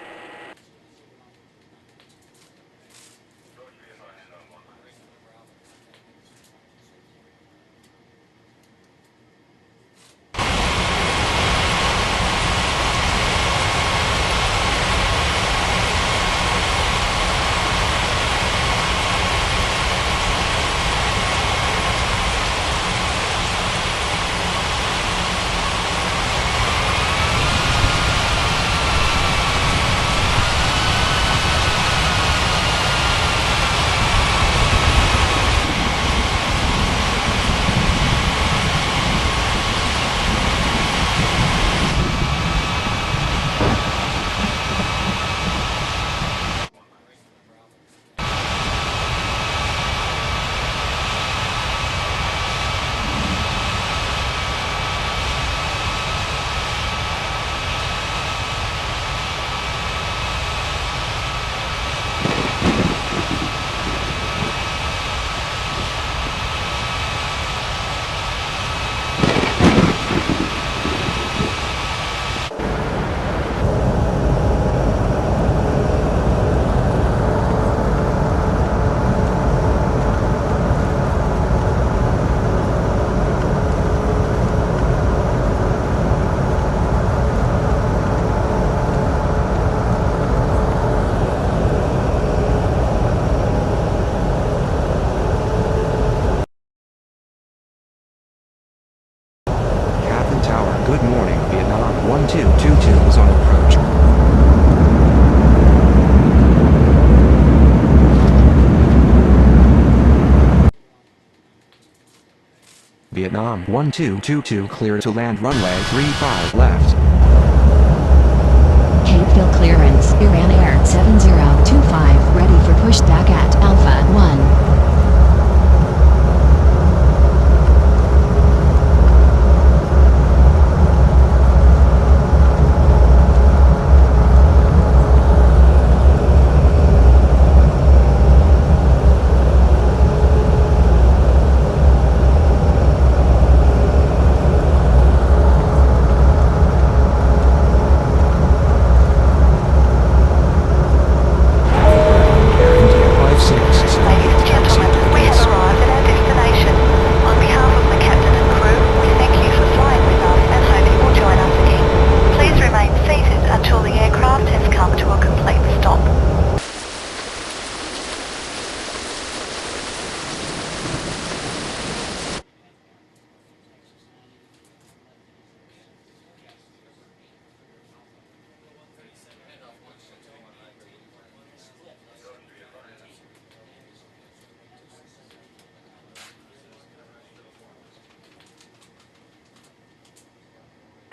Good morning, Vietnam 1222 is on approach. Vietnam 1222 clear to land runway 35 left. Capeville clearance, Iran Air 7025, ready for pushback at Alpha 1.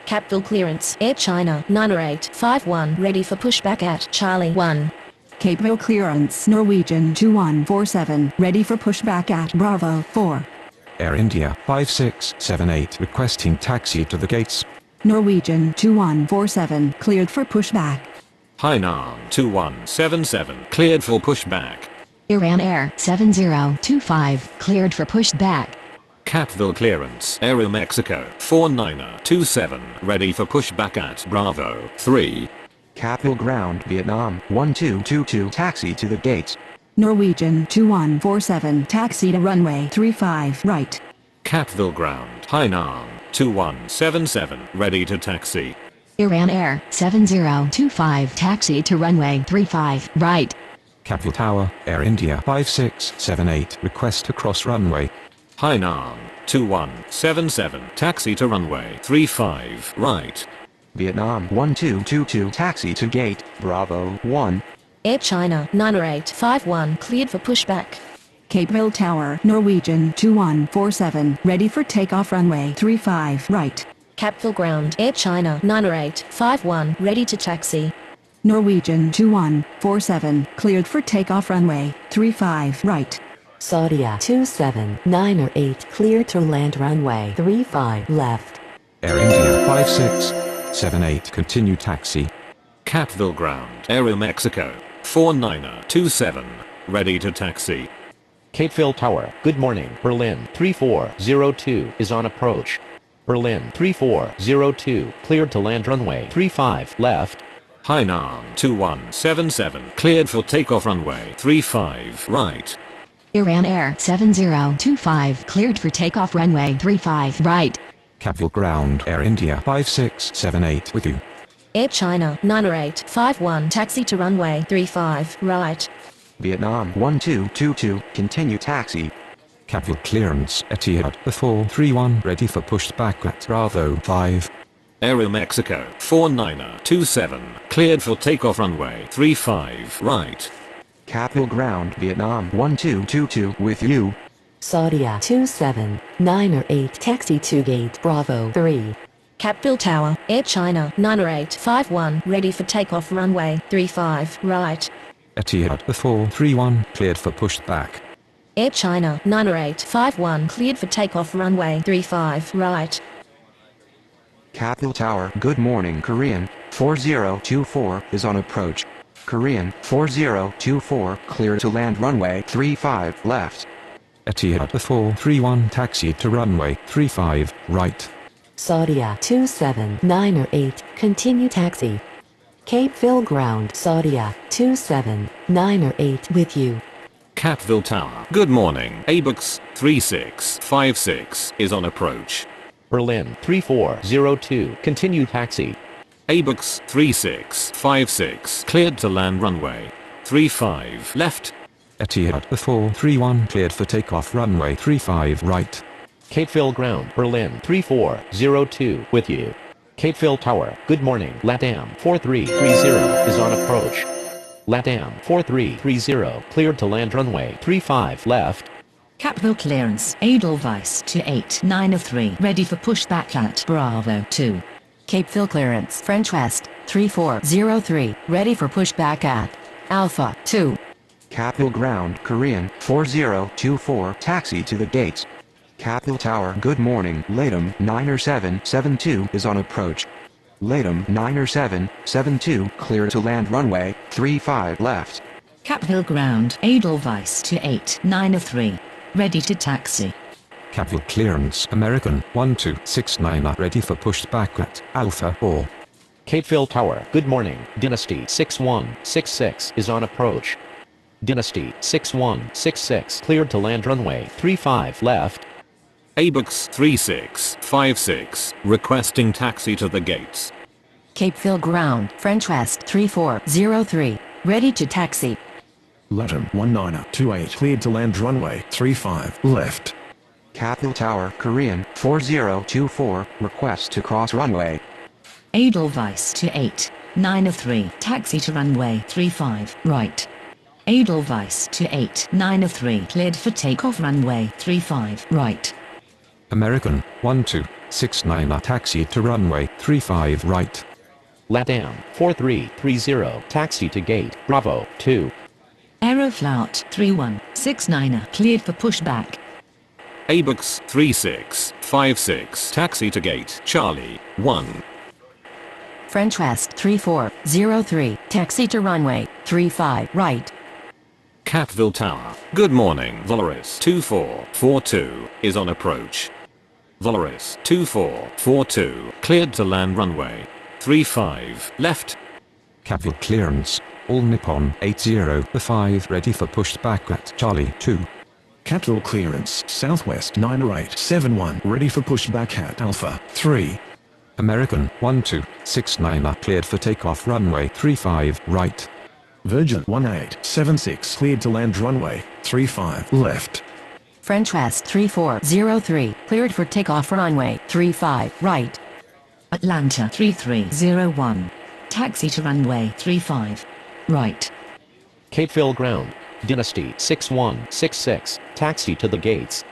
Capville clearance, Air China 90851, ready for pushback at Charlie 1. Capeville clearance, Norwegian 2147, ready for pushback at Bravo 4. Air India 5678 requesting taxi to the gates. Norwegian 2147, cleared for pushback. Hainan 2177, cleared for pushback. Iran Air 7025, cleared for pushback. Capville clearance, Aeromexico 4927, ready for pushback at Bravo 3. Capville Ground, Vietnam 1222 taxi to the gates. Norwegian 2147, taxi to runway 35 right. Capville Ground, Hainan 2177, ready to taxi. Iran Air 7025, taxi to runway 35 right. Capville Tower, Air India 5678 request to cross runway. Hainan 2177, taxi to runway 35 right. Vietnam 1222 taxi to gate, Bravo 1. Air China 90851 cleared for pushback. Capeville Tower, Norwegian 2147, ready for takeoff runway 35 right. Capeville Ground, Air China 90851 ready to taxi. Norwegian 2147, cleared for takeoff runway 35 right. Saudia 27908, clear to land runway 35 left. Air India 5678 continue taxi. Capeville Ground, Aeromexico 4927, ready to taxi. Capeville Tower, good morning. Berlin 3402 is on approach. Berlin 3402, cleared to land runway 35 left. Hainan 2177, cleared for takeoff runway 35 right. Iran Air 7025, cleared for takeoff runway 35 right. Capeville Ground Air India 5678 with you. Air China 90851 taxi to runway 35 right. Vietnam 1222 continue taxi. Capeville clearance Etihad 431 ready for pushback at Bravo 5. Aeromexico 4927, cleared for takeoff runway 35 right. Capeville Ground Vietnam 1222 with you. Saudia 27908, taxi to gate Bravo 3. Capeville Tower, Air China 90851 ready for takeoff runway 35 right. Etihad 431 cleared for pushback. Air China 90851 cleared for takeoff runway 35 right. Capeville Tower, good morning. Korean 4024 is on approach. Korean 4024 clear to land runway 35 left. Etihad 431 taxi to runway 35 right. Saudia 27908, continue taxi. Capeville Ground Saudia 27908 with you. Capeville Tower, good morning. ABUX 3656 is on approach. Berlin 3402, continue taxi. ABUX 3656, cleared to land runway 35 left. Etihad 431 cleared for takeoff runway 35 right. Capeville Ground, Berlin 3402 with you. Capeville Tower, good morning. LATAM 4330 is on approach. LATAM 4330, cleared to land runway 35 left. Capeville clearance Edelweiss 2893 ready for pushback at Bravo 2. Capeville clearance French West 3403 ready for pushback at Alpha 2. Capeville Ground Korean 4024 taxi to the gates. Capeville Tower, good morning. LATAM 9772 is on approach. LATAM 9772 clear to land runway 35 left. Capeville ground Edelweiss 2893 ready to taxi. Capeville clearance American 1269 ready for pushback at Alpha 4. Capeville Tower, good morning. Dynasty 6166 is on approach. Dynasty 6166 cleared to land runway 35 left. ABUX 3656, requesting taxi to the gates. Capeville ground French West 3403 ready to taxi. LATAM 1928 cleared to land runway 35 left. Capeville Tower Korean 4024 request to cross runway. Edelweiss 2893 taxi to runway 35 right. Edelweiss 2893 cleared for takeoff runway 35 right. American 1269 taxi to runway 35 right. LATAM 4330 taxi to gate Bravo 2. Aeroflot 3169 cleared for pushback. ABUX 3656, taxi to gate Charlie 1. French West 3403 taxi to runway 35 right. Capeville Tower, good morning. Volaris 2442 is on approach. Volaris 2442, cleared to land runway 35 left. Capeville clearance All Nippon 8005 ready for pushback at Charlie 2. Capeville clearance Southwest 9871 ready for pushback at Alpha 3. American 1269 cleared for takeoff runway 35 right. Virgin 1876 cleared to land runway 35 left. French West 3403 cleared for takeoff runway 35 right. Atlanta 3301. Taxi to runway 35. Right. Capeville Ground, Dynasty 6166, taxi to the gates.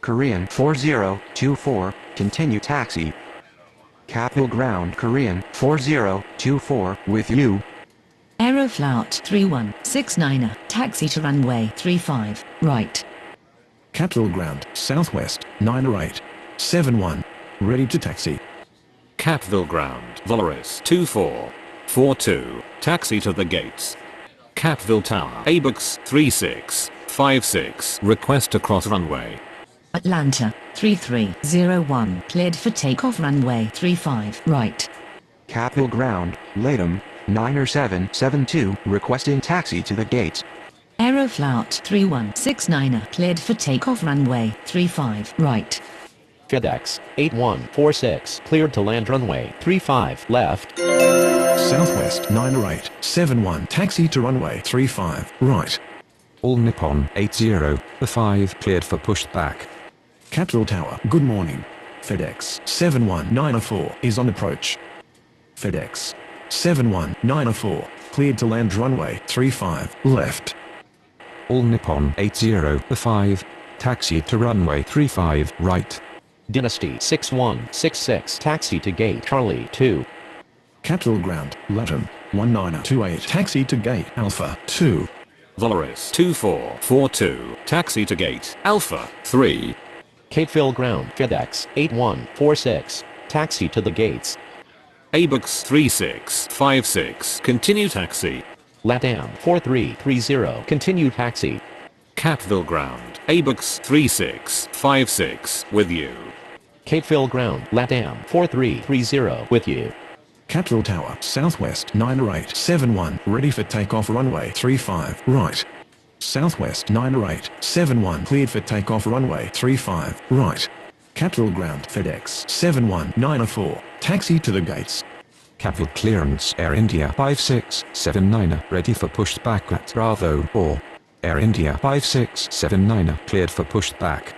Korean 4024, continue taxi. Capital Ground Korean 4024 with you. Aeroflout 3169er. Taxi to runway 35. Right. Capital Ground Southwest 90871, ready to taxi. Capville Ground, Volaris 2442, taxi to the gates. Capville Tower, ABUX 3656, request to cross runway. Atlanta 3301. Cleared for takeoff runway 35. Right. Capital Ground, Latham 90772, requesting taxi to the gates. Aeroflout 3169er. Cleared for takeoff runway 35. Right. FedEx 8146, cleared to land runway 35 left. Southwest 90871, taxi to runway 35, right. All Nippon 80-5 cleared for pushback. Capital Tower, good morning. FedEx 71904 is on approach. FedEx 71904, cleared to land runway 35 left. All Nippon 80-5, taxi to runway 35 right. Dynasty 6166, taxi to gate Charlie 2. Capital Ground, Latham 1928, taxi to gate Alpha 2. Volaris 2442, taxi to gate Alpha 3. Capeville Ground, FedEx 8146, taxi to the gates. ABUX 3656, continue taxi. LATAM 4330, continue taxi. Capville Ground, ABUX 3656, with you. Capeville Ground, LATAM 4330, with you. Capital Tower, Southwest 90871, ready for takeoff runway 35 right. Southwest 90871, cleared for takeoff runway 35 right. Capital Ground FedEx 71904, taxi to the gates. Capital Clearance Air India 5679, ready for pushback at Bravo 4. Air India 5679, cleared for pushback.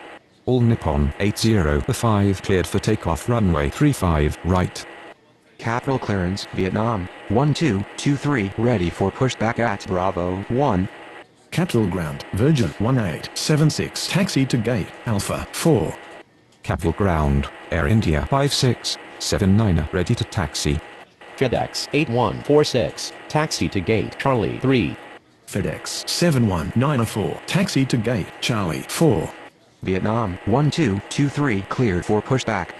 All Nippon 80-5 cleared for takeoff runway 35 right. Capital Clearance Vietnam 1223, ready for pushback at Bravo 1. Capital Ground Virgin 1876, taxi to gate Alpha 4. Capital Ground Air India 5679, ready to taxi. FedEx 8146, taxi to gate Charlie 3. FedEx 71904, taxi to gate Charlie 4. Vietnam 1223, cleared for pushback.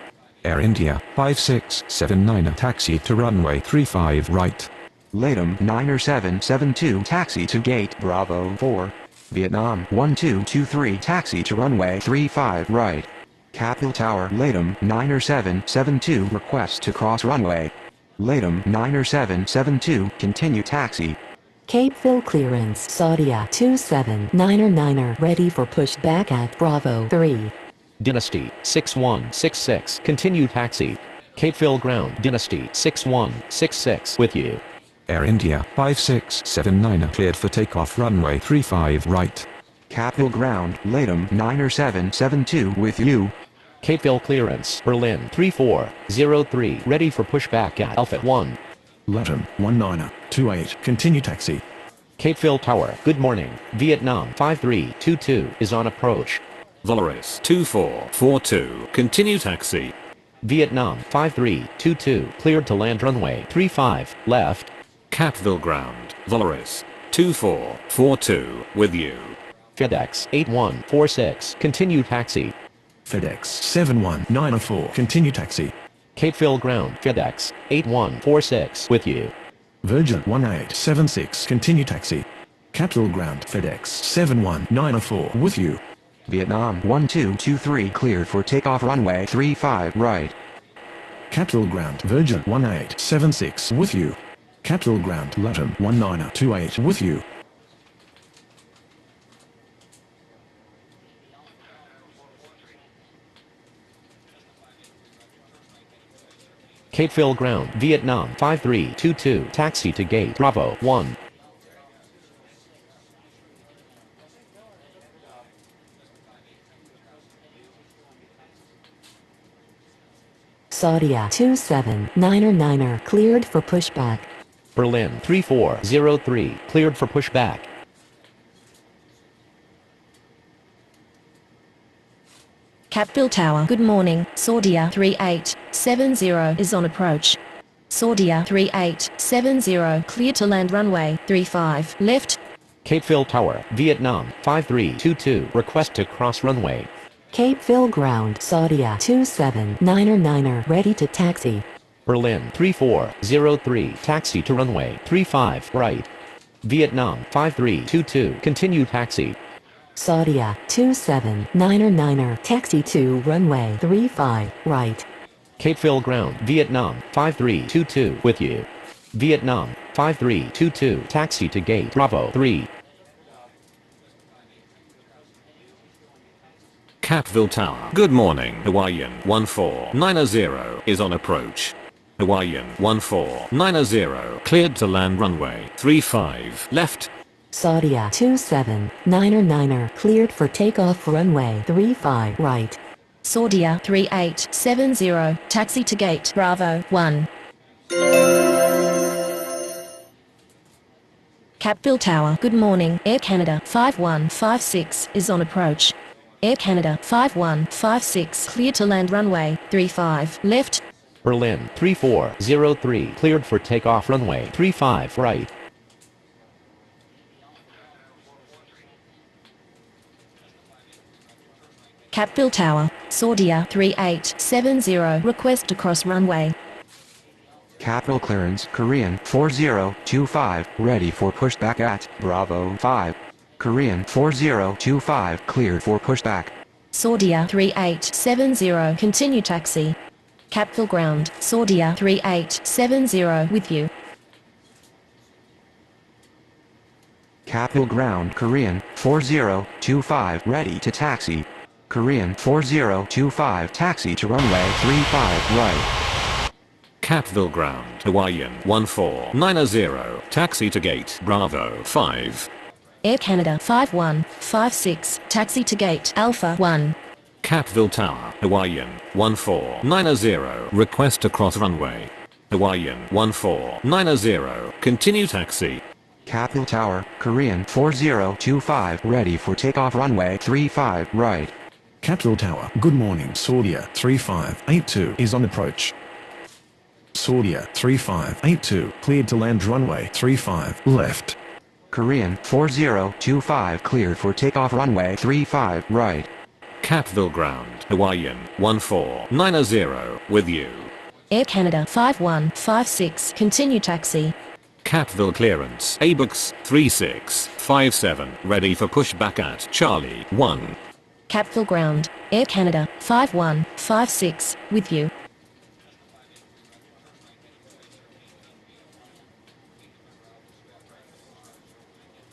Air India 5679, taxi to runway 35 right. Latham 90772, taxi to gate Bravo 4. Vietnam 1223, taxi to runway 35 right. Capital Tower Latham 90772, request to cross runway. Latham 90772, continue taxi. Capeville Clearance Saudia 279er, ready for pushback at Bravo 3. Dynasty 6166, continue taxi. Capeville Ground, Dynasty 6166, with you. Air India 5679, cleared for takeoff runway 35 right. Capital Ground Latham 90772, with you. Capeville Clearance Berlin 3403, ready for pushback at Alpha 1. Latham 1928, continue taxi. Capeville Tower, good morning. Vietnam 5322 is on approach. Volaris 2442, continue taxi. Vietnam 5322, cleared to land runway 35 left. Capville Ground, Volaris 2442, with you. FedEx 8146, continue taxi. FedEx 71904, continue taxi. Capeville Ground, FedEx 8146, with you. Virgin 1876, continue taxi. Capital Ground FedEx 71904, with you. Vietnam 1223, cleared for takeoff runway 35 right. Capital Ground Virgin 1876, with you. Capital Ground Latham 1928, with you. Capeville Ground, Vietnam 5322, taxi to gate Bravo 1. Saudia 279er cleared for pushback. Berlin 3403 cleared for pushback. Capville Tower, good morning. Saudia 3870 is on approach. Saudia 3870 clear to land runway 35 left. Capeville Tower, Vietnam 5322 request to cross runway. Capeville Ground Saudia 279er ready to taxi. Berlin 3403 taxi to runway 35 right. Vietnam 5322 continue taxi. Saudia 279er taxi to runway 35 right. Capeville Ground, Vietnam 5322 with you. Vietnam 5322 taxi to gate Bravo 3. Capville Tower, good morning. Hawaiian 1490 is on approach. Hawaiian 1490 cleared to land runway 35 left. Saudia 279er cleared for takeoff runway 35 right. Saudia 3870 taxi to gate Bravo 1. Capville Tower, good morning. Air Canada 5156 is on approach. Air Canada 5156 clear to land runway 35 left. Berlin 3403 cleared for takeoff runway 35 right. Capville Tower, Saudia 3870 request to cross runway. Capital clearance Korean 4025 ready for pushback at Bravo 5. Korean 4025 cleared for pushback. Saudia 3870 continue taxi. Capville Ground, Saudia 3870 with you. Capital ground Korean 4025 ready to taxi. Korean 4025 taxi to runway 35 right. Capville Ground, Hawaiian 1490 taxi to gate Bravo 5. Air Canada 5156 taxi to gate Alpha 1. Capville Tower, Hawaiian 1490 request to cross runway. Hawaiian 1490 continue taxi. Capital Tower Korean 4025 ready for takeoff runway 35 right. Capital Tower, good morning. Saudia 3582 is on approach. Saudia 3582 cleared to land runway 35 left. Korean 4025 cleared for takeoff runway 35 right. Capville Ground, Hawaiian 1490 with you. Air Canada 5156 continue taxi. Capville clearance, ABUX 3657 ready for pushback at Charlie 1. Capville Ground, Air Canada 5156 with you.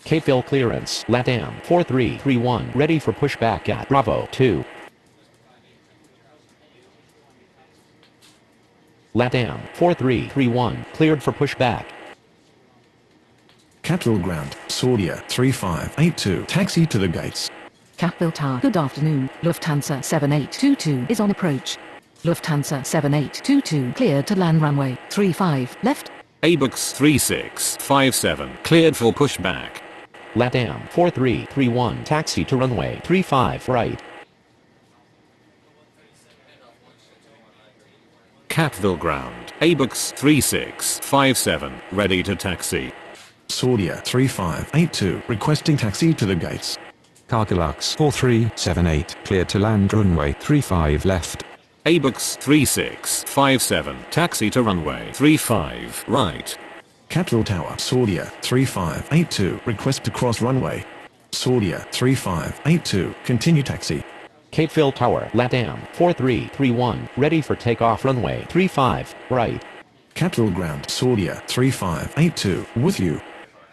Capeville clearance, LATAM 4331 ready for pushback at Bravo 2. LATAM 4331 cleared for pushback. Capital ground Saudia 3582 taxi to the gates. Capville Tower, good afternoon. Lufthansa 7822 is on approach. Lufthansa 7822 cleared to land runway 35 left. ABUX 3657 cleared for pushback. LATAM 4331 taxi to runway 35 right. Capville Ground, ABUX 3657 ready to taxi. Saudia 3582 requesting taxi to the gates. Cargilux 4378 cleared to land runway 35 left. ABUX 3657 taxi to runway 35 right. Capital Tower Saudia 3582 request to cross runway. Saudia 3582 continue taxi. Capeville Tower, LATAM 4331 ready for takeoff runway 35 right. Capital ground Saudia 3582 with you.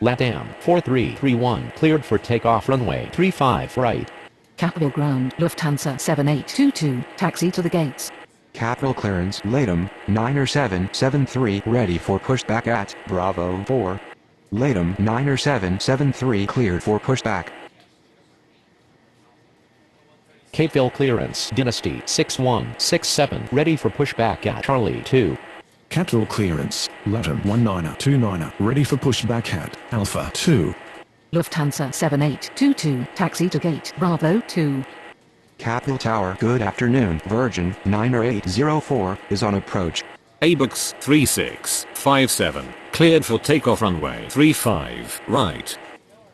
LATAM 4331 cleared for takeoff runway 35 right. Capital Ground, Lufthansa 7822 taxi to the gates. Capital clearance LATAM 9773 ready for pushback at Bravo 4. LATAM 9773 cleared for pushback. Capeville clearance. Dynasty 6167 ready for pushback at Charlie 2. Capital clearance. Latin 1929 ready for pushback at Alpha 2. Lufthansa 7822 taxi to gate Bravo 2. Capital Tower, good afternoon. Virgin 90804 is on approach. ABUX 3657 cleared for takeoff runway 35 right.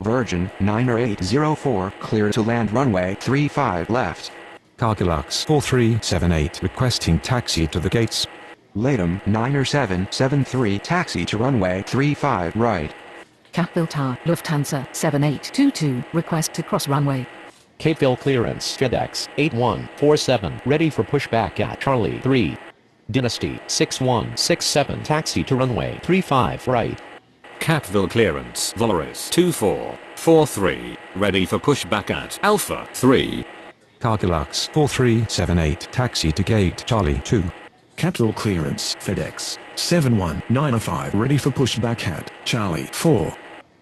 Virgin 90804 clear to land runway 35 left. Cargolux 4378 requesting taxi to the gates. Latham 90773 taxi to runway 35 right. Capeville Tower Lufthansa 7822 request to cross runway. Capeville clearance. FedEx 8147 ready for pushback at Charlie 3. Dynasty 6167 taxi to runway 35 right. Capeville clearance. Volaris 2443 ready for pushback at Alpha 3. Cargolux 4378 taxi to gate Charlie 2. Capital clearance. FedEx 71905 ready for pushback at Charlie 4.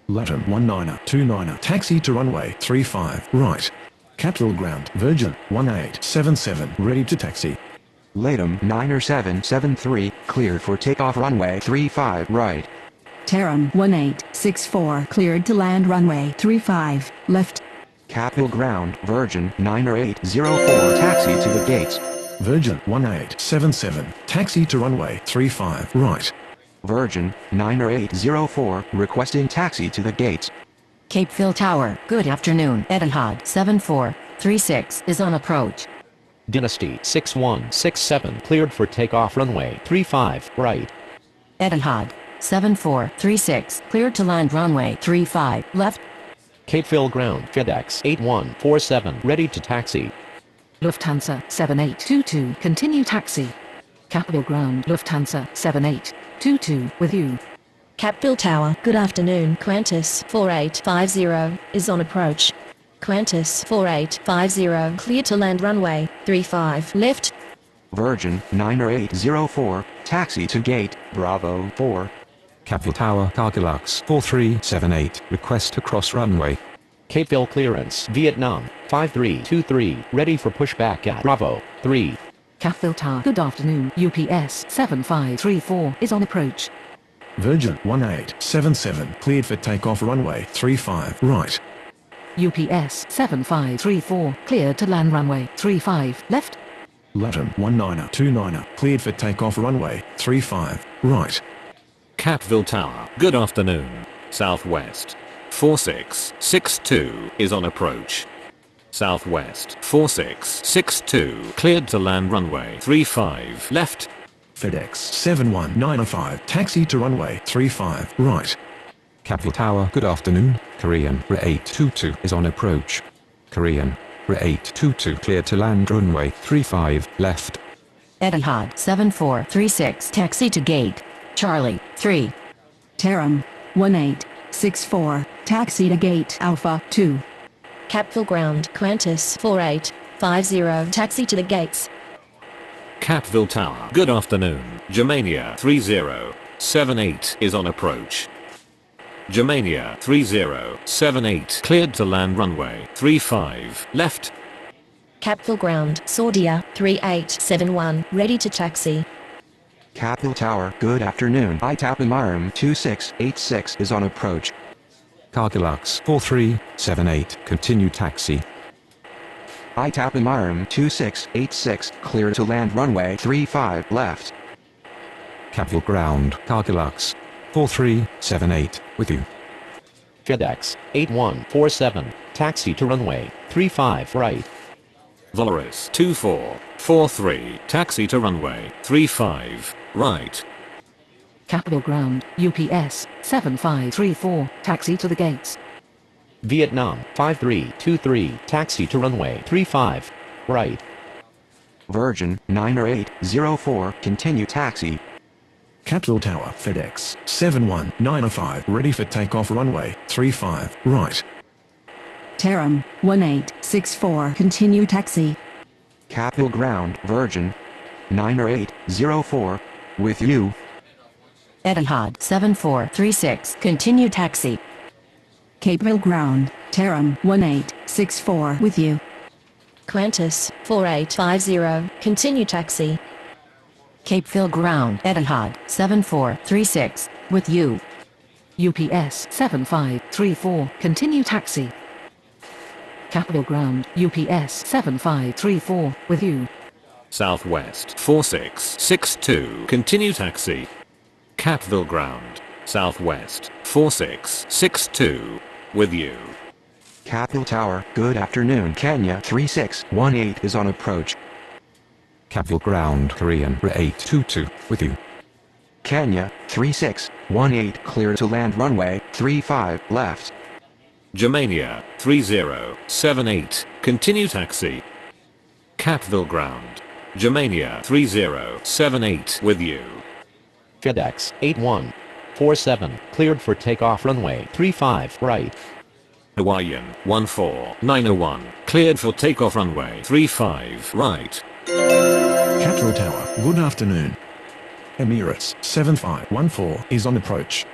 Latin 1929 taxi to runway 35 right. Capital ground. Virgin 1877 ready to taxi. Latham 90773 cleared for takeoff runway 35 right. Taram 1864 cleared to land runway 35 left. Capital ground. Virgin 90804 taxi to the gates. Virgin 1877 taxi to runway 35 right. Virgin 90804 requesting taxi to the gates. Capeville Tower, good afternoon. Etihad 7436 is on approach. Dynasty 6167 cleared for takeoff runway 35 right. Etihad 7436 cleared to land runway 35 left. Capeville ground. FedEx 8147 ready to taxi. Lufthansa 7822 continue taxi. Capeville ground Lufthansa 7822 with you. Capeville Tower, good afternoon. Qantas 4850 is on approach. Qantas 4850 clear to land runway 35 left. Virgin 90804 taxi to gate Bravo 4. Capital Tower Cargolux 4378 request to cross runway. Capeville clearance. Vietnam 5323 ready for pushback at Bravo 3. Capeville Tower, good afternoon. UPS 7534 is on approach. Virgin 1877 cleared for takeoff runway 35 right. UPS 7534 cleared to land runway 35 left. Latin 1929 cleared for takeoff runway 35 right. Capeville Tower, good afternoon. Southwest 4662 is on approach. Southwest 4662 cleared to land runway 35 left. FedEx 71905 taxi to runway 35 right. Capital Tower, good afternoon. Korean RE822 is on approach. Korean RE822 cleared to land runway 35 left. Etihad 7436 taxi to gate Charlie 3. Taram 1864 taxi to gate Alpha 2. Capeville ground Qantas 4850 taxi to the gates. Capeville Tower, good afternoon. Germania 3078 is on approach. Germania 3078 cleared to land runway 35 left. Capeville ground Saudia 3871 ready to taxi. Capital Tower, good afternoon. ITAP Emiram 2686 is on approach. Cargolux 4378 continue taxi. ITAP Emiram 2686 clear to land runway 35 left. Capital ground Cargolux 4378 with you. FedEx 8147 taxi to runway 35 right. Volaris 2443 taxi to runway 35 right. Capeville ground UPS 7534 taxi to the gates. Vietnam 5323 taxi to runway 35 right. Virgin 90804 continue taxi. Capital Tower FedEx 71905 ready for takeoff runway 35 right. Taram 1864 continue taxi. Capital ground Virgin 90804 with you. Etihad 7436 continue taxi. Capeville ground Taram 1864 with you. Qantas 4850, continue taxi. Cape Phil Ground, Etihad 7436, with you. UPS 7534, continue taxi. Capital Ground, UPS 7534, with you. Southwest 4662, continue taxi. Capville Ground, Southwest 4662, with you. Capital Tower, good afternoon. Kenya 3618 is on approach. Capville Ground Korean 822, with you. Kenya 3618 clear to land runway 35 left. Germania 3078, continue taxi. Capville Ground, Germania 3078, with you. FedEx 8147, cleared for takeoff runway 35 right. Hawaiian 14901, cleared for takeoff runway 35 right. Capital Tower, good afternoon. Emirates 7514 is on approach.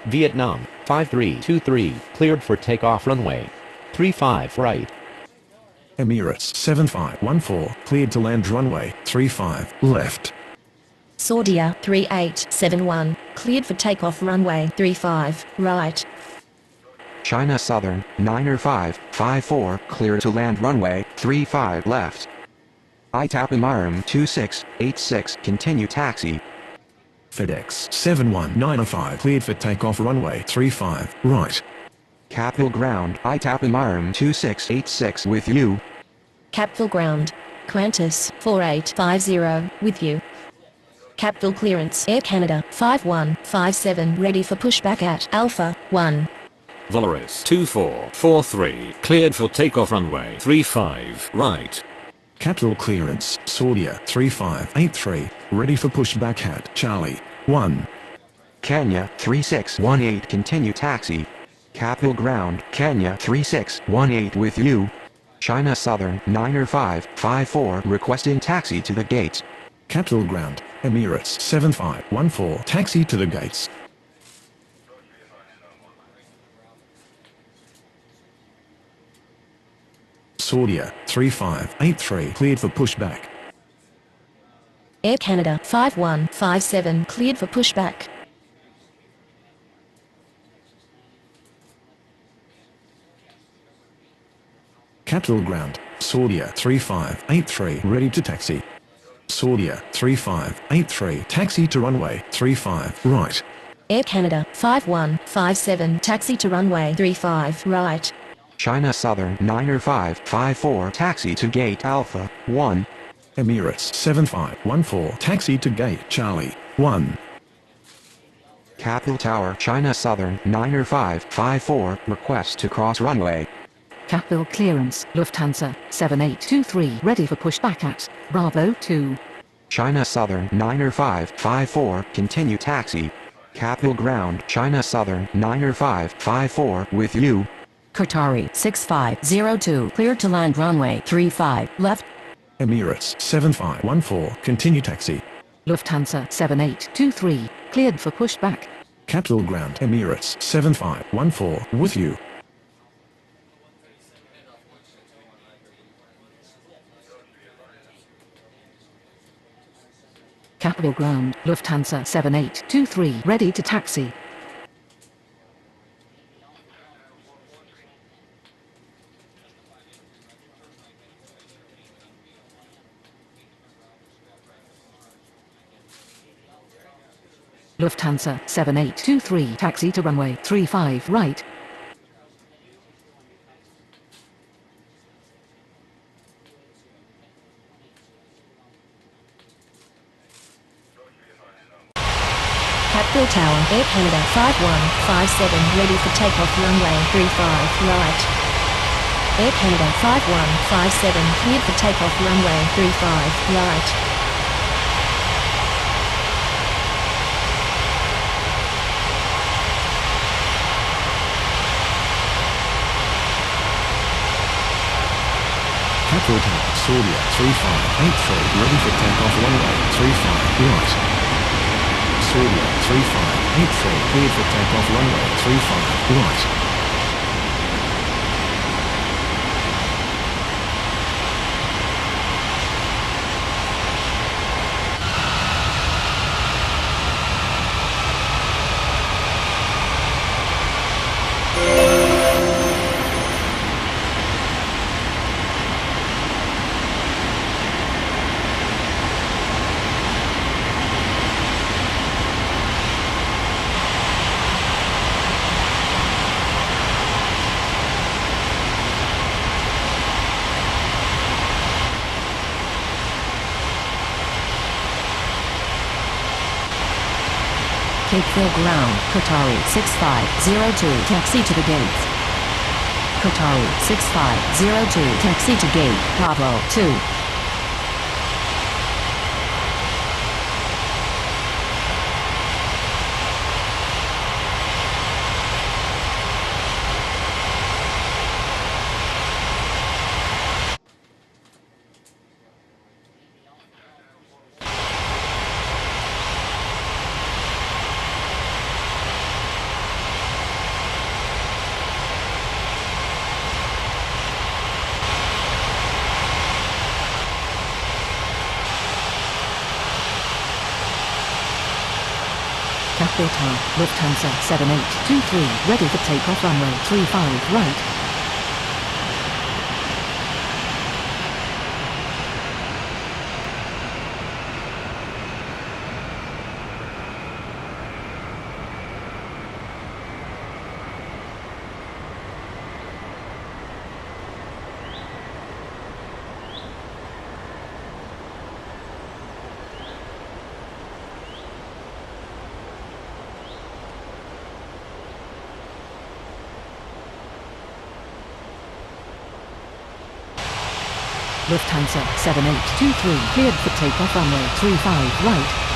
Vietnam 5323, cleared for takeoff runway 35 right. Emirates 7514 cleared to land runway 35 left. Saudia 3871, cleared for takeoff runway 35 right. China Southern 90554 clear to land runway 35 left. Itapemirim 2686 continue taxi. FedEx 71905 cleared for takeoff runway 35 right. Capital Ground Itapemirim 2686 with you. Capville Ground, Qantas 4850, with you. Capville Clearance Air Canada 5157, ready for pushback at Alpha 1. Volaris 2443, cleared for takeoff runway 35 right. Capital Clearance Saudia 3583 ready for pushback at Charlie 1. Kenya 3618 continue taxi. Capital Ground Kenya 3618 with you. China Southern 90554 requesting taxi to the gates. Capital Ground Emirates 7514 taxi to the gates. Saudia 3583 cleared for pushback. Air Canada 5157, cleared for pushback. Capital Ground Saudia 3583 ready to taxi. Saudia 3583 taxi to runway 35 right. Air Canada 5157, taxi to runway 35 right. China Southern 90554 taxi to gate Alpha 1. Emirates 7514 taxi to gate Charlie 1. Capital Tower China Southern 90554 request to cross runway. Capville Clearance, Lufthansa 7823, ready for pushback at Bravo 2. China Southern 90554 continue taxi. Capital Ground China Southern 90554 with you. Qatari 6502, cleared to land runway 35 left. Emirates 7514 continue taxi. Lufthansa 7823, cleared for pushback. Capital Ground Emirates 7514 with you. Capital Ground, Lufthansa 7823, ready to taxi. Lufthansa 7823, taxi to runway 35 right. Capville Tower, Air Canada 5157, ready for takeoff runway 35 right. Air Canada 5157, cleared for takeoff runway 35 right. Capital Tower Saudia 3583 ready for takeoff runway 35 right. Saudia 3583 cleared for takeoff runway 35 right. Capeville Ground, Qatari 6502, taxi to the gates. Qatari 6502, taxi to gate, Bravo 2. Capeville Tower, Lufthansa 7823, ready for takeoff runway 35 right. Lufthansa 7823, cleared for takeoff runway 35 right.